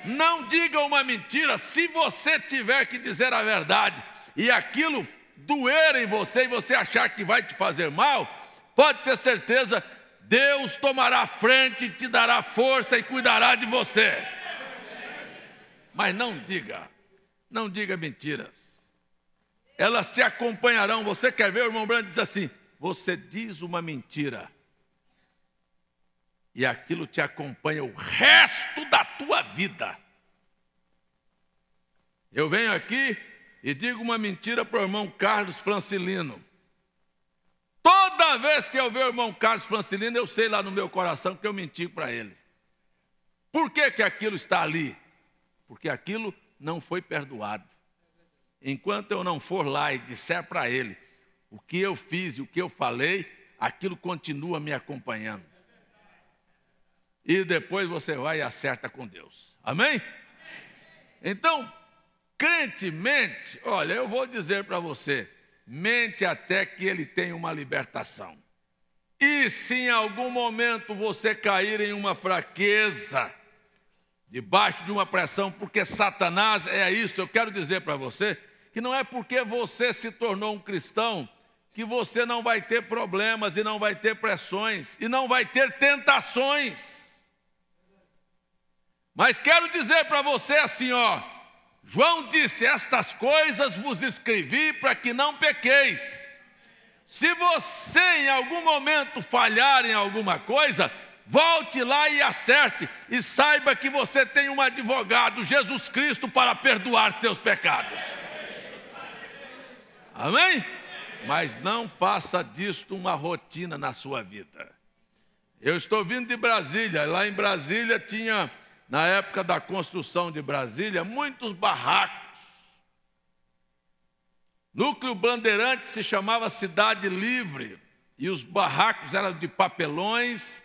Não diga uma mentira. Se você tiver que dizer a verdade e aquilo doer em você e você achar que vai te fazer mal, pode ter certeza, Deus tomará a frente, te dará força e cuidará de você. Mas não diga mentiras. Elas te acompanharão. Você quer ver? O irmão Branco diz assim: você diz uma mentira e aquilo te acompanha o resto da tua vida. Eu venho aqui e digo uma mentira para o irmão Carlos Francilino. Toda vez que eu ver o irmão Carlos Francilino, eu sei lá no meu coração que eu menti para ele. Por que que aquilo está ali? Porque aquilo não foi perdoado. Enquanto eu não for lá e disser para ele o que eu fiz e o que eu falei, aquilo continua me acompanhando. E depois você vai e acerta com Deus. Amém? Então, crente mente, olha, eu vou dizer para você, mente até que ele tenha uma libertação. E se em algum momento você cair em uma fraqueza, debaixo de uma pressão, porque Satanás é isso, eu quero dizer para você, que não é porque você se tornou um cristão, que você não vai ter problemas e não vai ter pressões e não vai ter tentações. Mas quero dizer para você assim, ó, João disse: estas coisas vos escrevi para que não pequeis. Se você em algum momento falhar em alguma coisa, volte lá e acerte, e saiba que você tem um advogado, Jesus Cristo, para perdoar seus pecados. Amém? Mas não faça disto uma rotina na sua vida. Eu estou vindo de Brasília. Lá em Brasília tinha, na época da construção de Brasília, muitos barracos. Núcleo Bandeirante se chamava Cidade Livre, e os barracos eram de papelões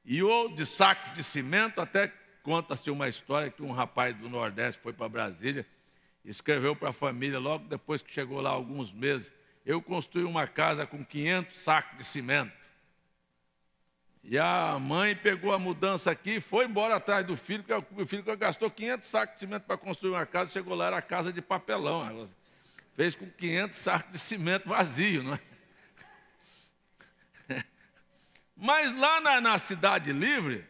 e ou de sacos de cimento. Até conta-se uma história que um rapaz do Nordeste foi para Brasília, escreveu para a família, logo depois que chegou lá alguns meses: eu construí uma casa com 500 sacos de cimento. E a mãe pegou a mudança aqui e foi embora atrás do filho, porque o filho gastou 500 sacos de cimento para construir uma casa, chegou lá, era casa de papelão. Ela fez com 500 sacos de cimento vazio, não é? Mas lá na Cidade Livre,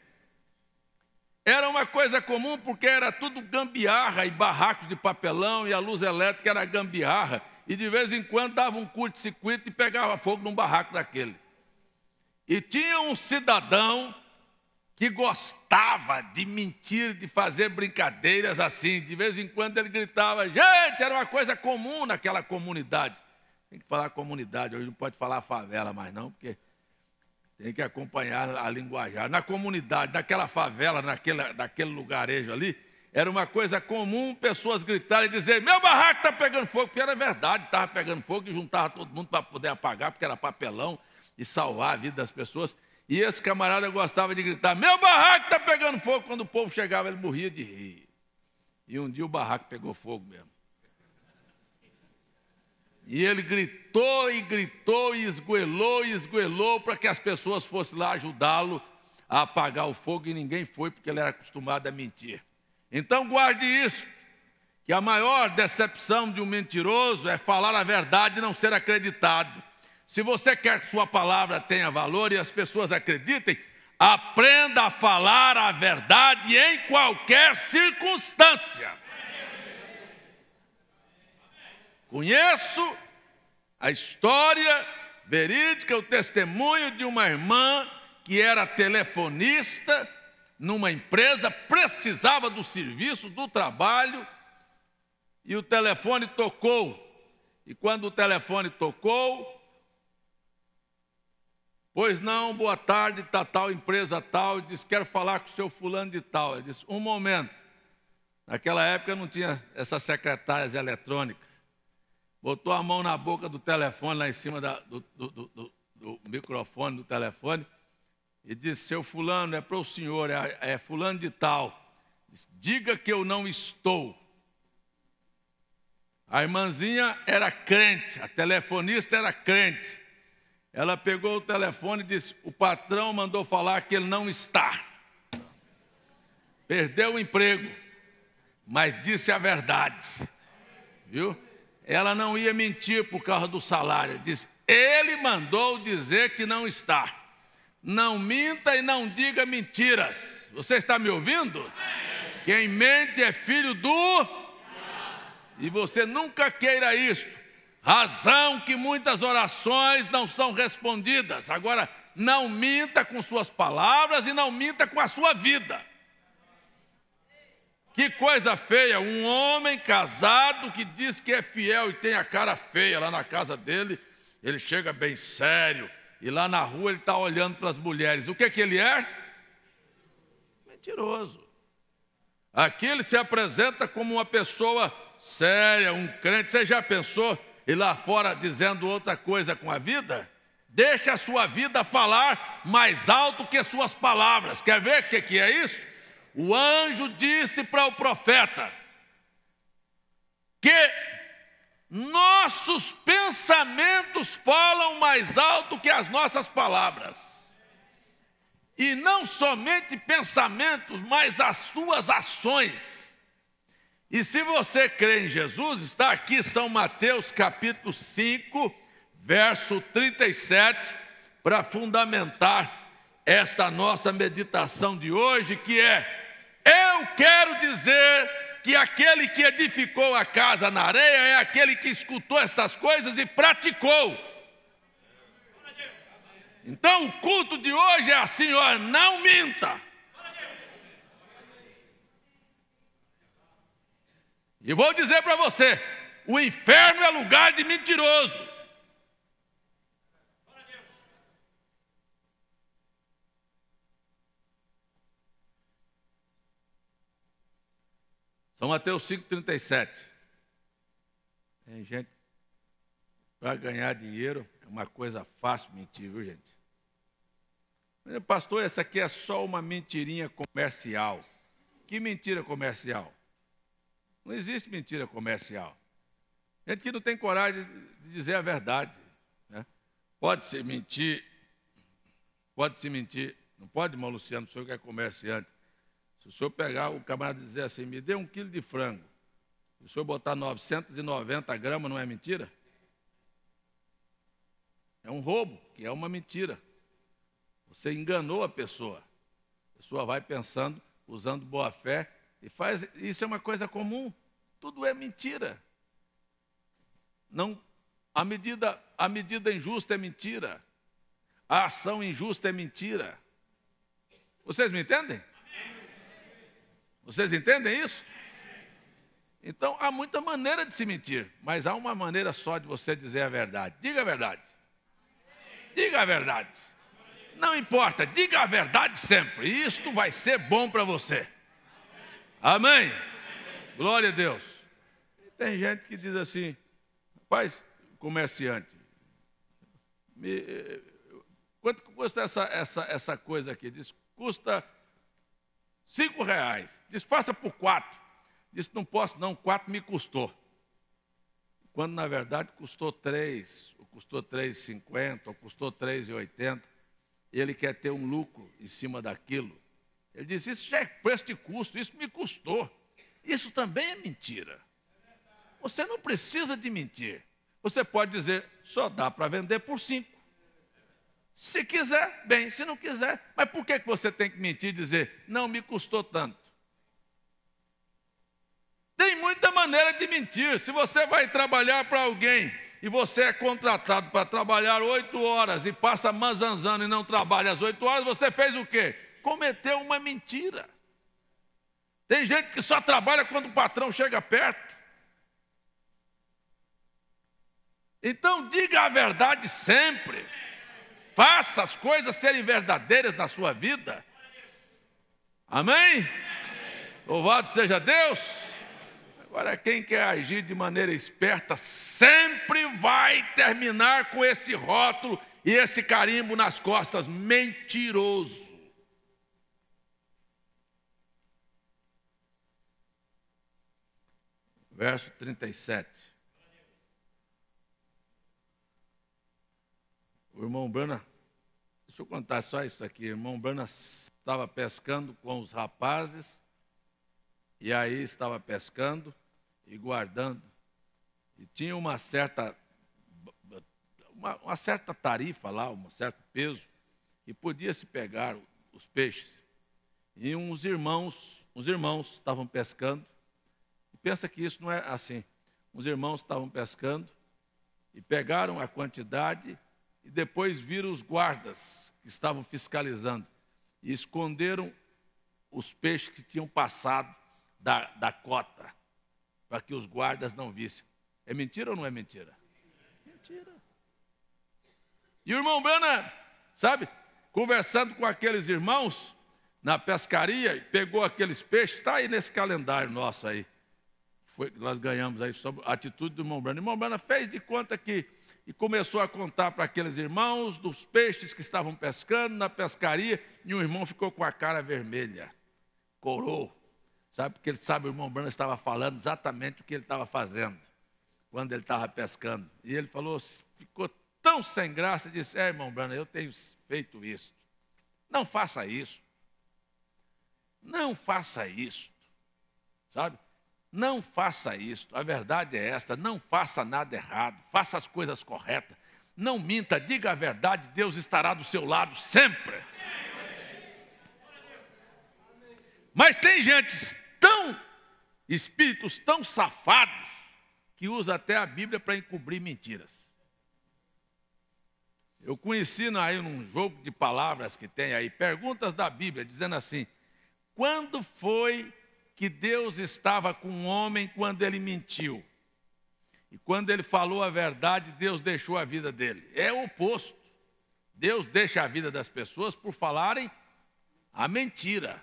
era uma coisa comum, porque era tudo gambiarra e barracos de papelão, e a luz elétrica era gambiarra, e de vez em quando dava um curto-circuito e pegava fogo num barraco daquele. E tinha um cidadão que gostava de mentir, de fazer brincadeiras assim. De vez em quando ele gritava: gente, era uma coisa comum naquela comunidade. Tem que falar comunidade, hoje não pode falar favela mais não, porque tem que acompanhar a linguajar. Na comunidade, naquela favela, naquele lugarejo ali, era uma coisa comum pessoas gritarem e dizer: meu barraco está pegando fogo, porque era verdade, estava pegando fogo, e juntava todo mundo para poder apagar, porque era papelão, e salvar a vida das pessoas. E esse camarada gostava de gritar: meu barraco está pegando fogo. Quando o povo chegava, ele morria de rir. E um dia o barraco pegou fogo mesmo. E ele gritou e gritou e esgoelou para que as pessoas fossem lá ajudá-lo a apagar o fogo, e ninguém foi, porque ele era acostumado a mentir. Então guarde isso, que a maior decepção de um mentiroso é falar a verdade e não ser acreditado. Se você quer que sua palavra tenha valor e as pessoas acreditem, aprenda a falar a verdade em qualquer circunstância. Conheço a história verídica, o testemunho de uma irmã que era telefonista numa empresa, precisava do serviço, do trabalho, e o telefone tocou. E quando o telefone tocou, pois não, boa tarde, tá tal empresa tal, disse, quero falar com o seu fulano de tal. Ele disse, um momento. Naquela época não tinha essas secretárias eletrônicas. Botou a mão na boca do telefone, lá em cima do microfone do telefone, e disse, seu fulano, é para o senhor, é fulano de tal. Disse, diga que eu não estou. A irmãzinha era crente, a telefonista era crente. Ela pegou o telefone e disse, o patrão mandou falar que ele não está. Perdeu o emprego, mas disse a verdade. Viu? Ela não ia mentir por causa do salário. Disse, ele mandou dizer que não está. Não minta e não diga mentiras. Você está me ouvindo? Quem mente é filho do... E você nunca queira isto. Razão que muitas orações não são respondidas. Agora, não minta com suas palavras e não minta com a sua vida. Que coisa feia, um homem casado que diz que é fiel e tem a cara feia lá na casa dele, ele chega bem sério, e lá na rua ele está olhando para as mulheres. O que ele é? Mentiroso. Aqui ele se apresenta como uma pessoa séria, um crente. Você já pensou ir lá fora dizendo outra coisa com a vida? Deixa a sua vida falar mais alto que as suas palavras. Quer ver o que é isso? O anjo disse para o profeta que nossos pensamentos falam mais alto que as nossas palavras. E não somente pensamentos, mas as suas ações. E se você crê em Jesus, está aqui São Mateus capítulo 5, verso 37, para fundamentar esta nossa meditação de hoje, que é, eu quero dizer que aquele que edificou a casa na areia é aquele que escutou estas coisas e praticou. Então o culto de hoje é assim, ó, não minta. E vou dizer para você, o inferno é lugar de mentiroso. São Mateus 5,37. Tem gente, para ganhar dinheiro, é uma coisa fácil mentir, viu, gente? Mas, pastor, essa aqui é só uma mentirinha comercial. Que mentira comercial? Não existe mentira comercial. Gente que não tem coragem de dizer a verdade, né? Pode-se mentir, não pode, irmão Luciano, o senhor que é comerciante. Se o senhor pegar o camarada e dizer assim, me dê 1 quilo de frango, se o senhor botar 990 gramas, não é mentira? É um roubo, que é uma mentira. Você enganou a pessoa vai pensando, usando boa fé, e faz, isso é uma coisa comum, tudo é mentira. Não, a medida injusta é mentira, a ação injusta é mentira. Vocês me entendem? Vocês entendem isso? Então, há muita maneira de se mentir, mas há uma maneira só de você dizer a verdade. Diga a verdade. Diga a verdade. Não importa, diga a verdade sempre. E isto vai ser bom para você. Amém? Glória a Deus. Tem gente que diz assim, rapaz, comerciante, quanto custa essa coisa aqui? Diz, custa R$5. Diz, faça por 4. Diz, não posso não, 4 me custou. Quando na verdade custou 3, ou custou 3,50, ou custou 3,80. Ele quer ter um lucro em cima daquilo. Ele diz, isso já é preço de custo, isso me custou. Isso também é mentira. Você não precisa de mentir. Você pode dizer, só dá para vender por 5. Se quiser, bem, se não quiser. Mas por que você tem que mentir e dizer, não me custou tanto? Tem muita maneira de mentir. Se você vai trabalhar para alguém e você é contratado para trabalhar 8 horas e passa manzanzando e não trabalha as 8 horas, você fez o quê? Cometeu uma mentira. Tem gente que só trabalha quando o patrão chega perto. Então diga a verdade sempre. Faça as coisas serem verdadeiras na sua vida. Amém? Louvado seja Deus. Agora, quem quer agir de maneira esperta sempre vai terminar com este rótulo e este carimbo nas costas: mentiroso. Verso 37. O irmão Brana, deixa eu contar só isso aqui. O irmão Brana estava pescando com os rapazes, e aí estava pescando e guardando. E tinha uma certa tarifa lá, um certo peso, que podia se pegar os peixes. E uns irmãos estavam pescando. E pensa que isso não é assim. Os irmãos estavam pescando e pegaram a quantidade e depois viram os guardas que estavam fiscalizando e esconderam os peixes que tinham passado da cota, para que os guardas não vissem. É mentira ou não é mentira? Mentira. E o irmão Brana, sabe, conversando com aqueles irmãos na pescaria, pegou aqueles peixes, está aí nesse calendário nosso aí, foi que nós ganhamos aí sobre a atitude do irmão Brana. O irmão Brana fez de conta que, e começou a contar para aqueles irmãos dos peixes que estavam pescando na pescaria, e um irmão ficou com a cara vermelha, corou, sabe, porque ele sabe, o irmão Brana estava falando exatamente o que ele estava fazendo, quando ele estava pescando. E ele falou, ficou tão sem graça, disse, irmão Brana, eu tenho feito isso. Não faça isso. Não faça isso. Sabe? Não faça isso. A verdade é esta, não faça nada errado. Faça as coisas corretas. Não minta, diga a verdade, Deus estará do seu lado sempre. Mas tem espíritos tão safados, que usa até a Bíblia para encobrir mentiras. Eu conheci aí num jogo de palavras que tem aí, perguntas da Bíblia, dizendo assim, quando foi que Deus estava com um homem quando ele mentiu? E quando ele falou a verdade, Deus deixou a vida dele. É o oposto. Deus deixa a vida das pessoas por falarem a mentira.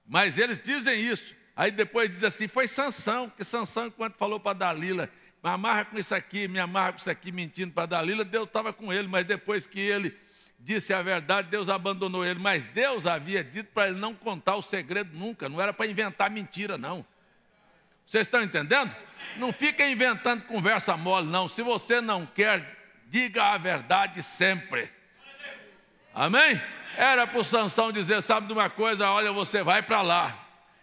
Mas eles dizem isso. Aí depois diz assim, foi Sansão, que Sansão, enquanto falou para Dalila, me amarra com isso aqui, me amarra com isso aqui, mentindo para Dalila, Deus estava com ele, mas depois que ele disse a verdade, Deus abandonou ele. Mas Deus havia dito para ele não contar o segredo nunca, não era para inventar mentira, não. Vocês estão entendendo? Não fica inventando conversa mole, não. Se você não quer, diga a verdade sempre. Amém? Era para o Sansão dizer, sabe de uma coisa, olha, você vai para lá.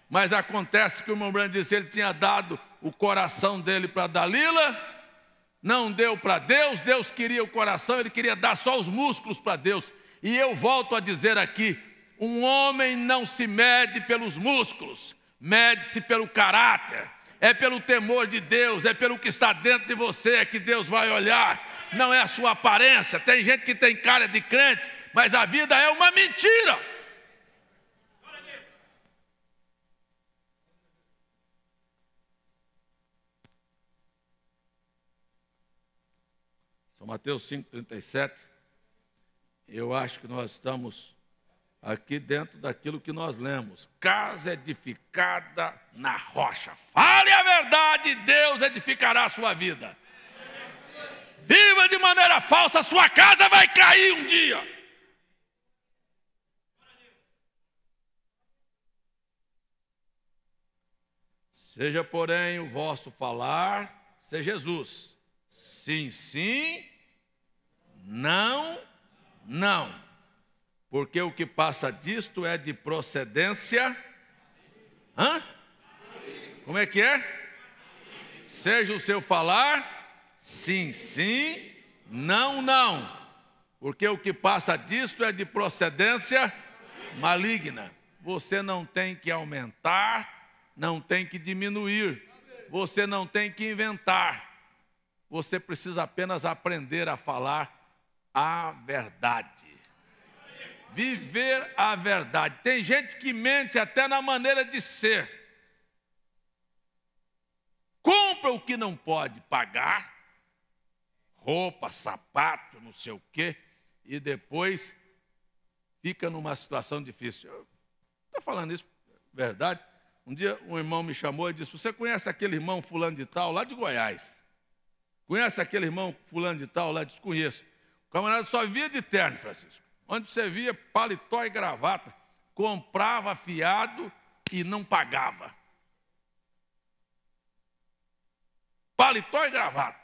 Mas acontece que o irmão Brana disse, ele tinha dado o coração dele para Dalila, não deu para Deus, Deus queria o coração, ele queria dar só os músculos para Deus. E eu volto a dizer aqui, um homem não se mede pelos músculos, mede-se pelo caráter, é pelo temor de Deus, é pelo que está dentro de você que Deus vai olhar, não é a sua aparência. Tem gente que tem cara de crente, mas a vida é uma mentira. São Mateus 5,37, eu acho que nós estamos aqui dentro daquilo que nós lemos. Casa edificada na rocha. Fale a verdade, Deus edificará a sua vida. Viva de maneira falsa, a sua casa vai cair um dia. Seja, porém, o vosso falar, seja Jesus. Sim, sim. Não, não, porque o que passa disto é de procedência. Como é que é? Seja o seu falar, sim, sim, não, não, porque o que passa disto é de procedência maligna. Você não tem que aumentar, não tem que diminuir, você não tem que inventar, você precisa apenas aprender a falar a verdade, viver a verdade. Tem gente que mente até na maneira de ser, compra o que não pode pagar, roupa, sapato, não sei o quê, e depois fica numa situação difícil. Estou falando isso, verdade? Um dia um irmão me chamou e disse: você conhece aquele irmão fulano de tal, lá de Goiás? Conhece aquele irmão fulano de tal, lá? Desconheço. O camarada só via de terno, Francisco. Onde você via paletó e gravata, comprava fiado e não pagava. Paletó e gravata.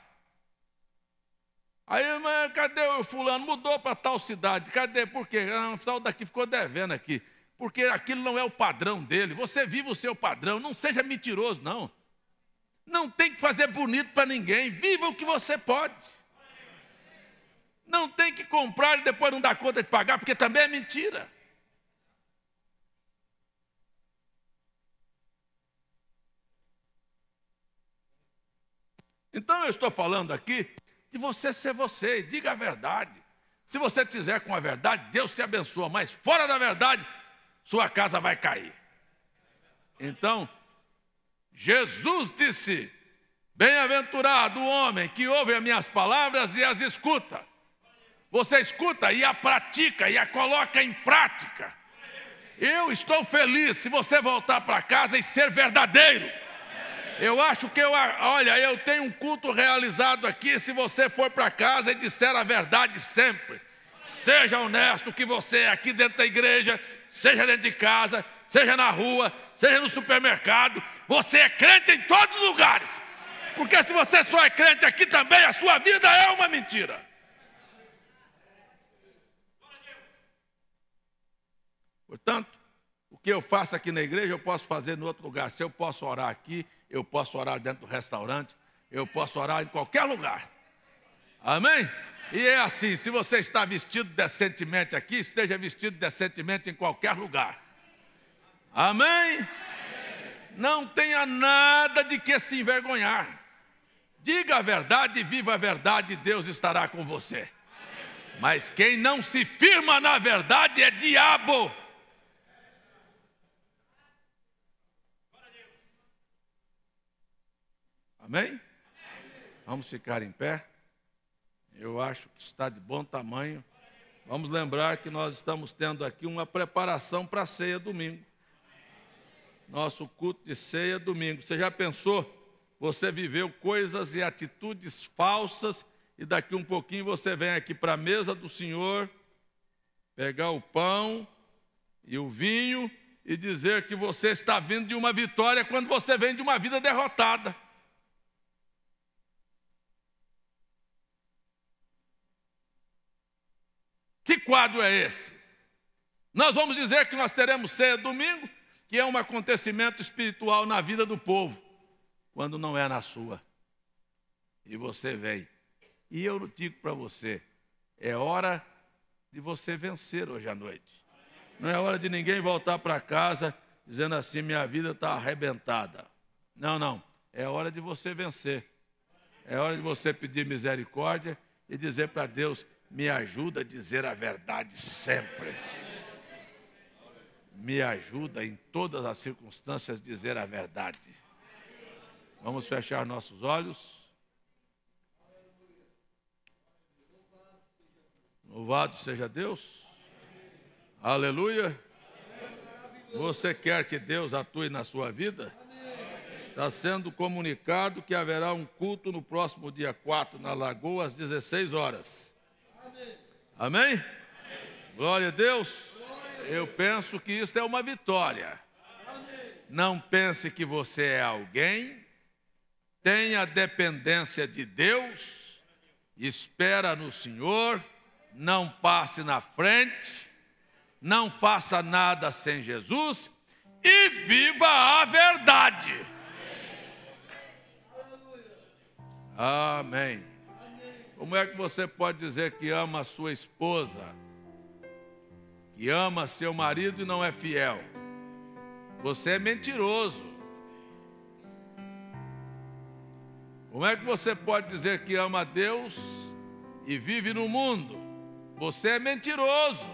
Aí, mas cadê o fulano? Mudou para tal cidade. Cadê? Por quê? O pessoal daqui ficou devendo aqui. Porque aquilo não é o padrão dele. Você vive o seu padrão. Não seja mentiroso, não. Não tem que fazer bonito para ninguém. Viva o que você pode. Não tem que comprar e depois não dar conta de pagar, porque também é mentira. Então eu estou falando aqui de você ser você, diga a verdade. Se você fizer com a verdade, Deus te abençoa, mas fora da verdade, sua casa vai cair. Então, Jesus disse: bem-aventurado o homem que ouve as minhas palavras e as escuta. Você escuta e a pratica e a coloca em prática. Eu estou feliz se você voltar para casa e ser verdadeiro. Eu acho que eu tenho um culto realizado aqui se você for para casa e disser a verdade sempre. Seja honesto que você é aqui dentro da igreja, seja dentro de casa, seja na rua, seja no supermercado. Você é crente em todos os lugares. Porque se você só é crente aqui também, a sua vida é uma mentira. Portanto, o que eu faço aqui na igreja, eu posso fazer em outro lugar. Se eu posso orar aqui, eu posso orar dentro do restaurante, eu posso orar em qualquer lugar. Amém? E é assim, se você está vestido decentemente aqui, esteja vestido decentemente em qualquer lugar. Amém? Não tenha nada de que se envergonhar. Diga a verdade e viva a verdade, e Deus estará com você. Mas quem não se firma na verdade é diabo. Amém? Vamos ficar em pé. Eu acho que está de bom tamanho. Vamos lembrar que nós estamos tendo aqui uma preparação para a ceia domingo. Nosso culto de ceia domingo. Você já pensou? Você viveu coisas e atitudes falsas e daqui um pouquinho você vem aqui para a mesa do Senhor, pegar o pão e o vinho e dizer que você está vindo de uma vitória quando você vem de uma vida derrotada. Que quadro é esse? Nós vamos dizer que nós teremos ceia domingo, que é um acontecimento espiritual na vida do povo, quando não é na sua. E você vem. E eu digo para você, é hora de você vencer hoje à noite. Não é hora de ninguém voltar para casa dizendo assim: minha vida está arrebentada. Não, não. É hora de você vencer. É hora de você pedir misericórdia e dizer para Deus: me ajuda a dizer a verdade sempre. Me ajuda em todas as circunstâncias a dizer a verdade. Vamos fechar nossos olhos. Louvado seja Deus. Aleluia. Você quer que Deus atue na sua vida? Está sendo comunicado que haverá um culto no próximo dia 4 na Lagoa às 16 horas. Amém? Glória a Deus. Eu penso que isso é uma vitória. Não pense que você é alguém. Tenha dependência de Deus. Espera no Senhor. Não passe na frente. Não faça nada sem Jesus. E viva a verdade. Amém. Como é que você pode dizer que ama a sua esposa, que ama seu marido e não é fiel? Você é mentiroso. Como é que você pode dizer que ama a Deus e vive no mundo? Você é mentiroso.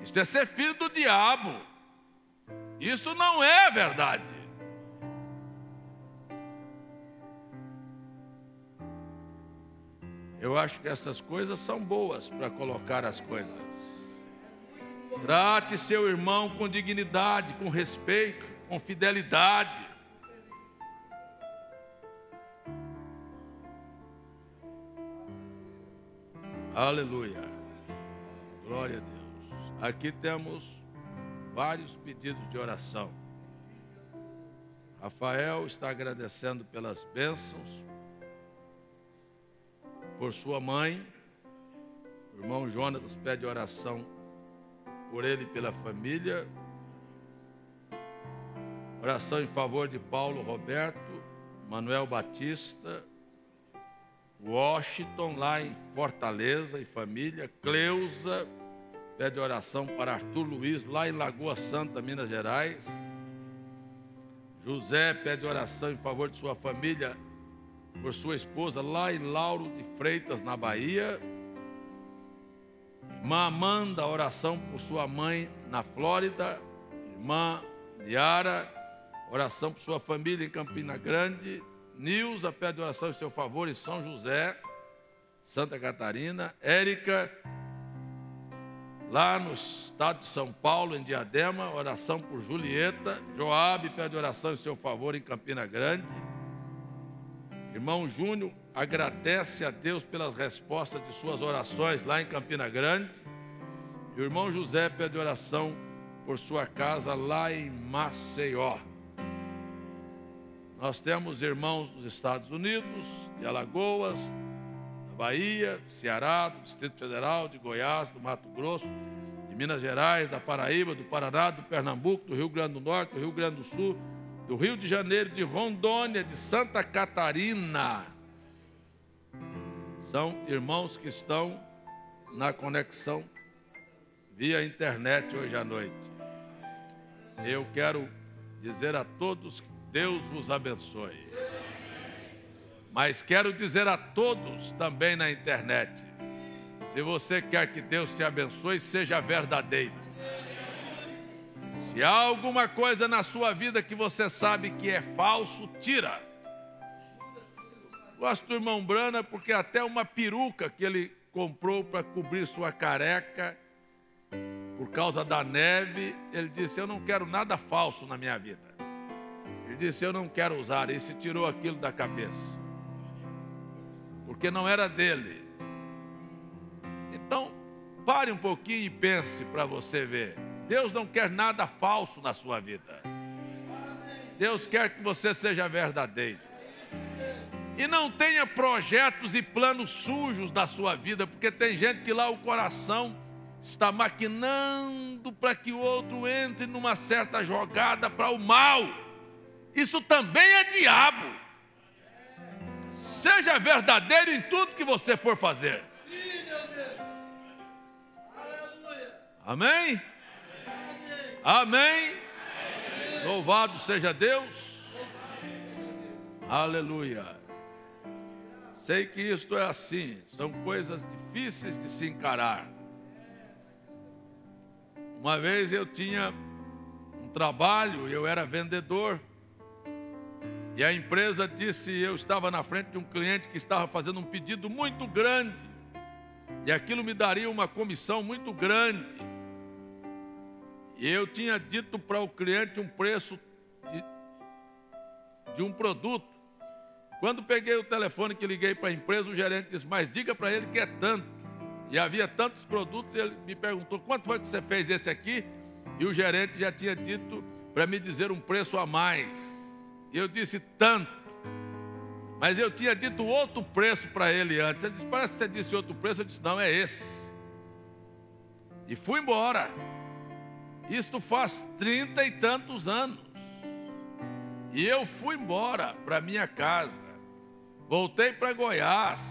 Isso é ser filho do diabo. Isso não é verdade. Eu acho que essas coisas são boas para colocar as coisas. Trate seu irmão com dignidade, com respeito, com fidelidade. Aleluia. Glória a Deus. Aqui temos vários pedidos de oração. Rafael está agradecendo pelas bênçãos, por sua mãe. O irmão Jonas pede oração por ele e pela família. Oração em favor de Paulo Roberto, Manuel Batista, Washington, lá em Fortaleza, e família. Cleusa pede oração para Arthur Luiz, lá em Lagoa Santa, Minas Gerais. José pede oração em favor de sua família, por sua esposa, lá em Lauro de Freitas, na Bahia. Irmã Amanda, oração por sua mãe, na Flórida. Irmã Liara, oração por sua família em Campina Grande. Nilza pede oração em seu favor em São José, Santa Catarina. Érica, lá no estado de São Paulo, em Diadema, oração por Julieta. Joabe pede oração em seu favor em Campina Grande. Irmão Júnior agradece a Deus pelas respostas de suas orações lá em Campina Grande. E o irmão José pede oração por sua casa lá em Maceió. Nós temos irmãos dos Estados Unidos, de Alagoas, da Bahia, Ceará, do Distrito Federal, de Goiás, do Mato Grosso, de Minas Gerais, da Paraíba, do Paraná, do Pernambuco, do Rio Grande do Norte, do Rio Grande do Sul, do Rio de Janeiro, de Rondônia, de Santa Catarina. São irmãos que estão na conexão via internet hoje à noite. Eu quero dizer a todos que Deus vos abençoe. Mas quero dizer a todos também na internet: se você quer que Deus te abençoe, seja verdadeiro. Se há alguma coisa na sua vida que você sabe que é falso, tira. Gosto do irmão Brana porque até uma peruca que ele comprou para cobrir sua careca, por causa da neve, ele disse: eu não quero nada falso na minha vida. Ele disse: eu não quero usar isso, e tirou aquilo da cabeça, porque não era dele. Então, pare um pouquinho e pense para você ver. Deus não quer nada falso na sua vida. Deus quer que você seja verdadeiro. E não tenha projetos e planos sujos da sua vida, porque tem gente que lá o coração está maquinando para que o outro entre numa certa jogada para o mal. Isso também é diabo. Seja verdadeiro em tudo que você for fazer. Amém? Amém? Louvado seja Deus. Aleluia. Sei que isto é assim, são coisas difíceis de se encarar. Uma vez eu tinha um trabalho, eu era vendedor, e a empresa disse, eu estava na frente de um cliente que estava fazendo um pedido muito grande, e aquilo me daria uma comissão muito grande. E eu tinha dito para o cliente um preço de um produto. Quando peguei o telefone que liguei para a empresa, o gerente disse: mas diga para ele que é tanto. E havia tantos produtos, e ele me perguntou: quanto foi que você fez esse aqui? E o gerente já tinha dito para me dizer um preço a mais. E eu disse: tanto. Mas eu tinha dito outro preço para ele antes. Ele disse: parece que você disse outro preço. Eu disse: não, é esse. E fui embora. Isto faz 30 e tantos anos. E eu fui embora para minha casa. Voltei para Goiás.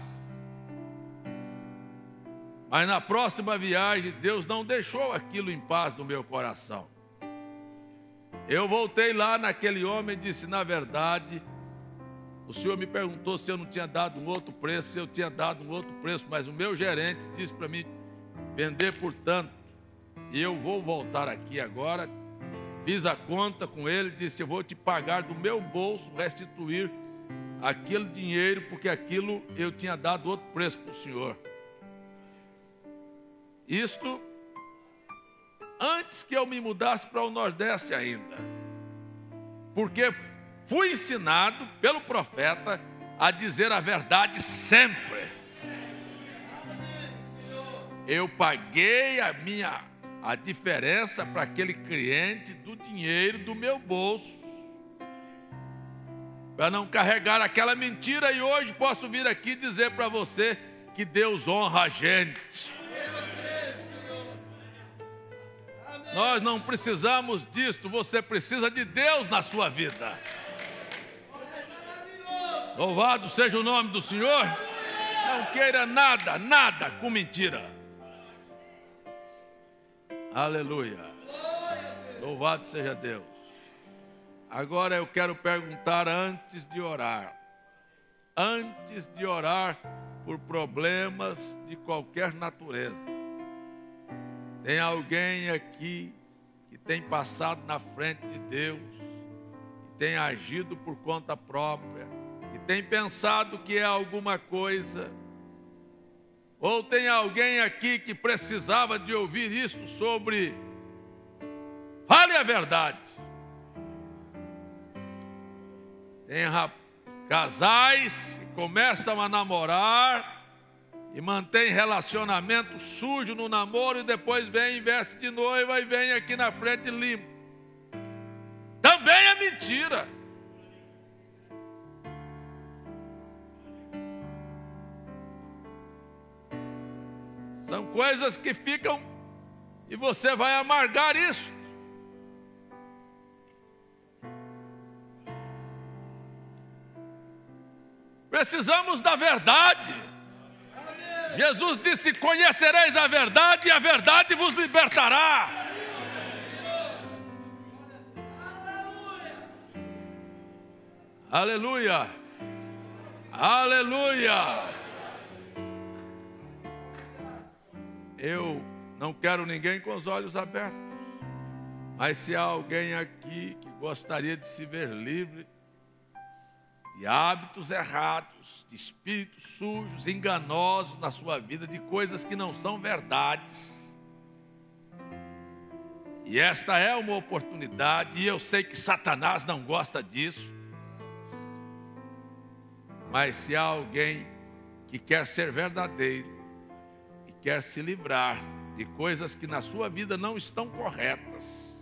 Mas na próxima viagem, Deus não deixou aquilo em paz no meu coração. Eu voltei lá naquele homem e disse: na verdade, o senhor me perguntou se eu não tinha dado um outro preço, se eu tinha dado um outro preço, mas o meu gerente disse para mim vender por tanto. E eu vou voltar aqui agora. Fiz a conta com ele, disse: eu vou te pagar do meu bolso, restituir aquele dinheiro, porque aquilo eu tinha dado outro preço para o senhor. Isto antes que eu me mudasse para o Nordeste ainda. Porque fui ensinado pelo profeta a dizer a verdade sempre. Eu paguei a diferença para aquele cliente do dinheiro do meu bolso, para não carregar aquela mentira, e hoje posso vir aqui dizer para você que Deus honra a gente. Nós não precisamos disto, você precisa de Deus na sua vida. Louvado seja o nome do Senhor. Não queira nada com mentira. Aleluia. Louvado seja Deus. Agora eu quero perguntar antes de orar por problemas de qualquer natureza. Tem alguém aqui que tem passado na frente de Deus, que tem agido por conta própria, que tem pensado que é alguma coisa? Ou tem alguém aqui que precisava de ouvir isso sobre fale a verdade? Tem casais que começam a namorar e mantém relacionamento sujo no namoro, e depois vem, veste de noiva e vem aqui na frente limpo. Também é mentira. São coisas que ficam e você vai amargar isso. Precisamos da verdade. Jesus disse: conhecereis a verdade e a verdade vos libertará. Aleluia. Aleluia. Eu não quero ninguém com os olhos abertos, mas se há alguém aqui que gostaria de se ver livre de hábitos errados, de espíritos sujos, enganosos na sua vida, de coisas que não são verdades, e esta é uma oportunidade, e eu sei que Satanás não gosta disso, mas se há alguém que quer ser verdadeiro e quer se livrar de coisas que na sua vida não estão corretas,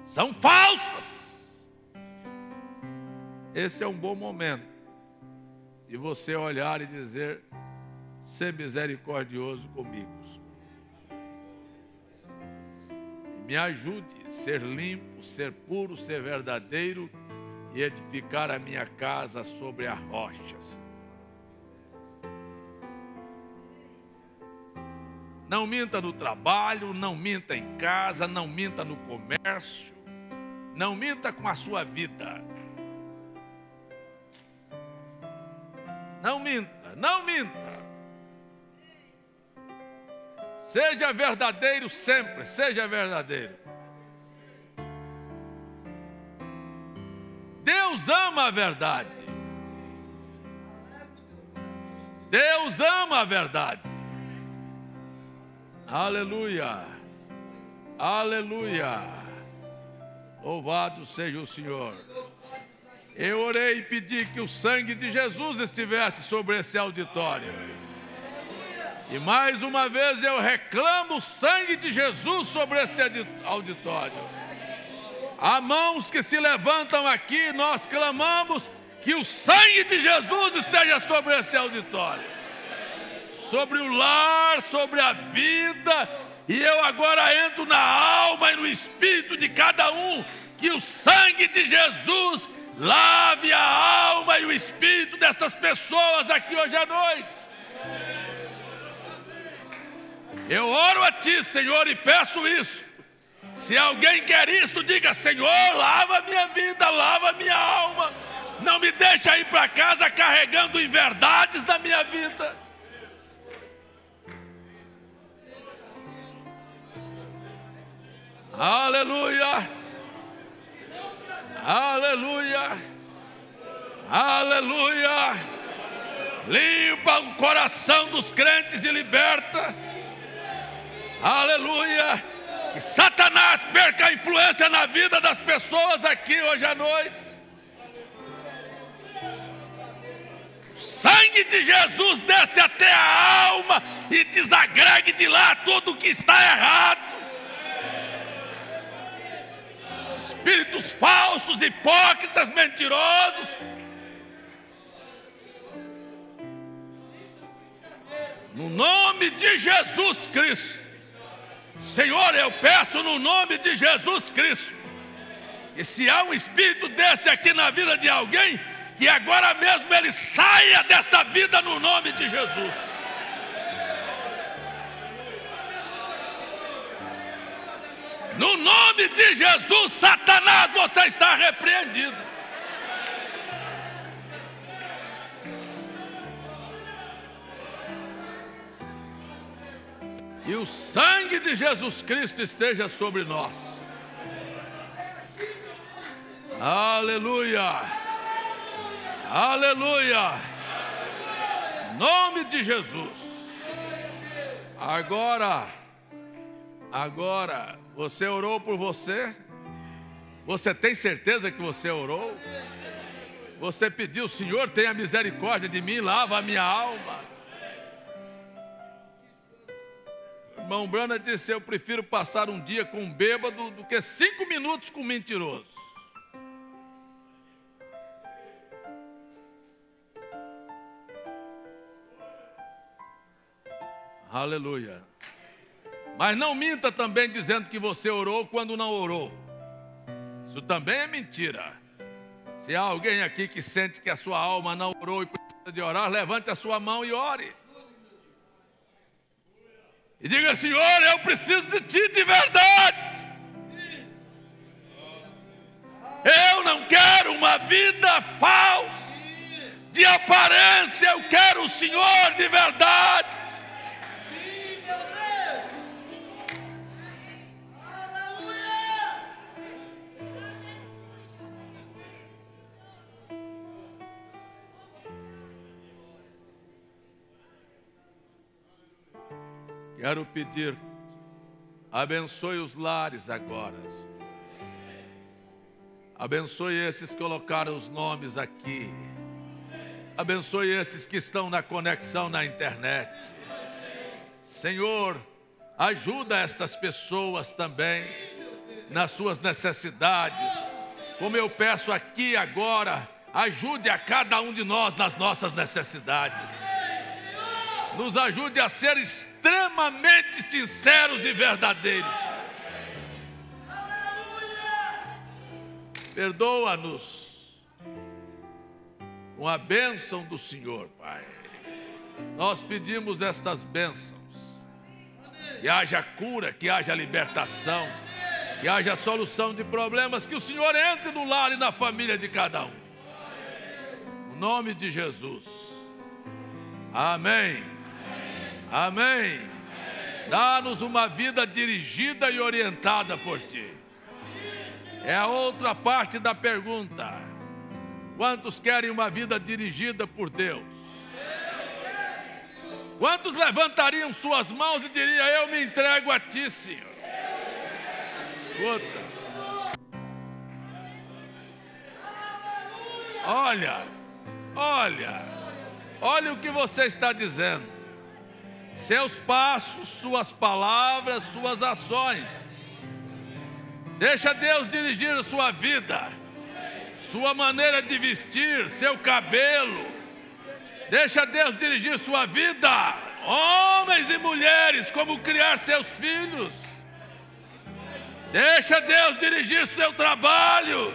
são falsas, este é um bom momento de você olhar e dizer: ser misericordioso comigo, me ajude a ser limpo, ser puro, ser verdadeiro e edificar a minha casa sobre a rocha. Não minta no trabalho, não minta em casa, não minta no comércio, não minta com a sua vida. Não minta, não minta. Seja verdadeiro sempre, seja verdadeiro. Deus ama a verdade. Deus ama a verdade. Aleluia. Aleluia. Louvado seja o Senhor. Eu orei e pedi que o sangue de Jesus estivesse sobre esse auditório. E mais uma vez eu reclamo o sangue de Jesus sobre esse auditório. Há mãos que se levantam aqui, nós clamamos que o sangue de Jesus esteja sobre esse auditório. Sobre o lar, sobre a vida. E eu agora entro na alma e no espírito de cada um, que o sangue de Jesus lave a alma e o espírito dessas pessoas aqui hoje à noite. Eu oro a Ti, Senhor, e peço isso. Se alguém quer isto, diga: Senhor, lava a minha vida, lava a minha alma. Não me deixa ir para casa carregando inverdades na minha vida. Aleluia. Aleluia. Aleluia. Limpa o coração dos crentes e liberta. Aleluia. Que Satanás perca a influência na vida das pessoas aqui hoje à noite. O sangue de Jesus desce até a alma e desagregue de lá tudo que está errado. Espíritos falsos, hipócritas, mentirosos. No nome de Jesus Cristo. Senhor, eu peço no nome de Jesus Cristo, que se há um espírito desse aqui na vida de alguém, que agora mesmo ele saia desta vida no nome de Jesus. No nome de Jesus, Satanás, você está repreendido. E o sangue de Jesus Cristo esteja sobre nós. Aleluia. Aleluia. Em nome de Jesus. Agora, você orou por você? Você tem certeza que você orou? Você pediu, Senhor, tenha misericórdia de mim, lava a minha alma. Irmão Brana disse, eu prefiro passar um dia com um bêbado do que 5 minutos com um mentiroso. Aleluia. Mas não minta também dizendo que você orou quando não orou. Isso também é mentira. Se há alguém aqui que sente que a sua alma não orou e precisa de orar, levante a sua mão e ore. E diga, Senhor, eu preciso de Ti de verdade. Eu não quero uma vida falsa, de aparência, eu quero o Senhor de verdade. Quero pedir, abençoe os lares agora. Abençoe esses que colocaram os nomes aqui. Abençoe esses que estão na conexão na internet. Senhor, ajuda estas pessoas também nas suas necessidades. Como eu peço aqui agora, ajude a cada um de nós nas nossas necessidades. Nos ajude a ser extremamente sinceros e verdadeiros. Perdoa-nos com a bênção do Senhor, Pai. Nós pedimos estas bênçãos. Que haja cura, que haja libertação, que haja solução de problemas, que o Senhor entre no lar e na família de cada um. No nome de Jesus. Amém. Amém. Dá-nos uma vida dirigida e orientada por Ti. É a outra parte da pergunta. Quantos querem uma vida dirigida por Deus? Quantos levantariam suas mãos e diriam, eu me entrego a Ti, Senhor? Escuta. Olha o que você está dizendo. Seus passos, suas palavras, suas ações. Deixa Deus dirigir a sua vida, sua maneira de vestir, seu cabelo. Deixa Deus dirigir sua vida, homens e mulheres, como criar seus filhos. Deixa Deus dirigir seu trabalho.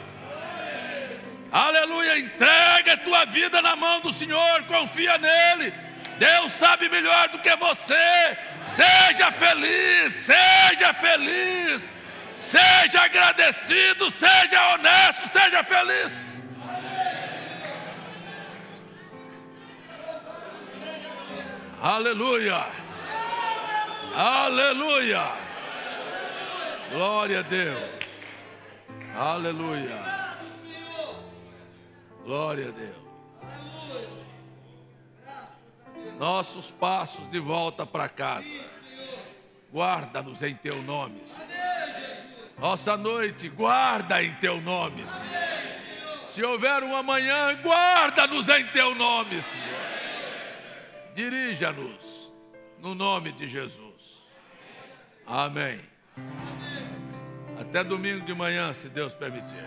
Aleluia, entrega a tua vida na mão do Senhor, confia nele. Deus sabe melhor do que você. Seja feliz, seja feliz, seja agradecido, seja honesto, seja feliz. Aleluia, aleluia, glória a Deus, aleluia. Glória a Deus. Nossos passos de volta para casa. Guarda-nos em teu nome, Senhor. Nossa noite, guarda em teu nome, Senhor. Se houver um amanhã, guarda-nos em teu nome, Senhor. Dirija-nos no nome de Jesus. Amém. Até domingo de manhã, se Deus permitir.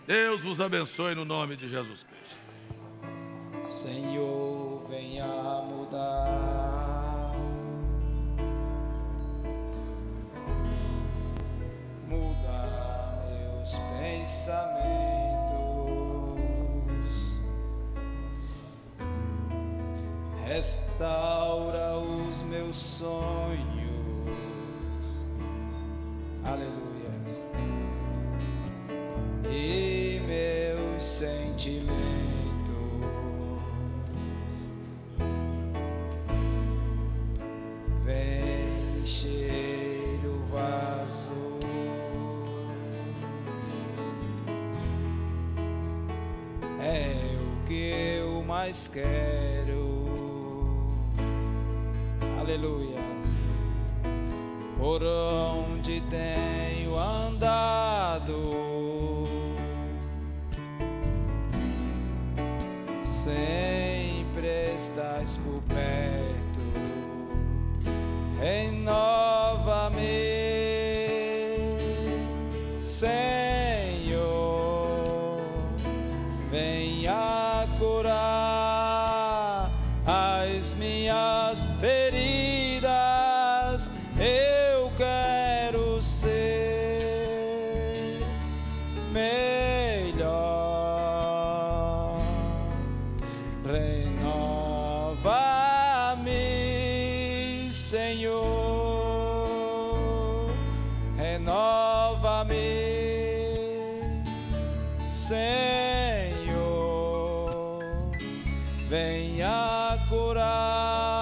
Deus vos abençoe no nome de Jesus Cristo. Senhor, venha mudar. Muda meus pensamentos. Restaura os meus sonhos. Aleluias. E meus sentimentos. Vem encher o vaso. É o que eu mais quero. Aleluias. Por onde tenho andado, sempre estás por perto. Renova-me, Senhor, venha curar as minhas feridas. Eu quero ser melhor. Renova-me, Senhor, renova-me, Senhor, venha curar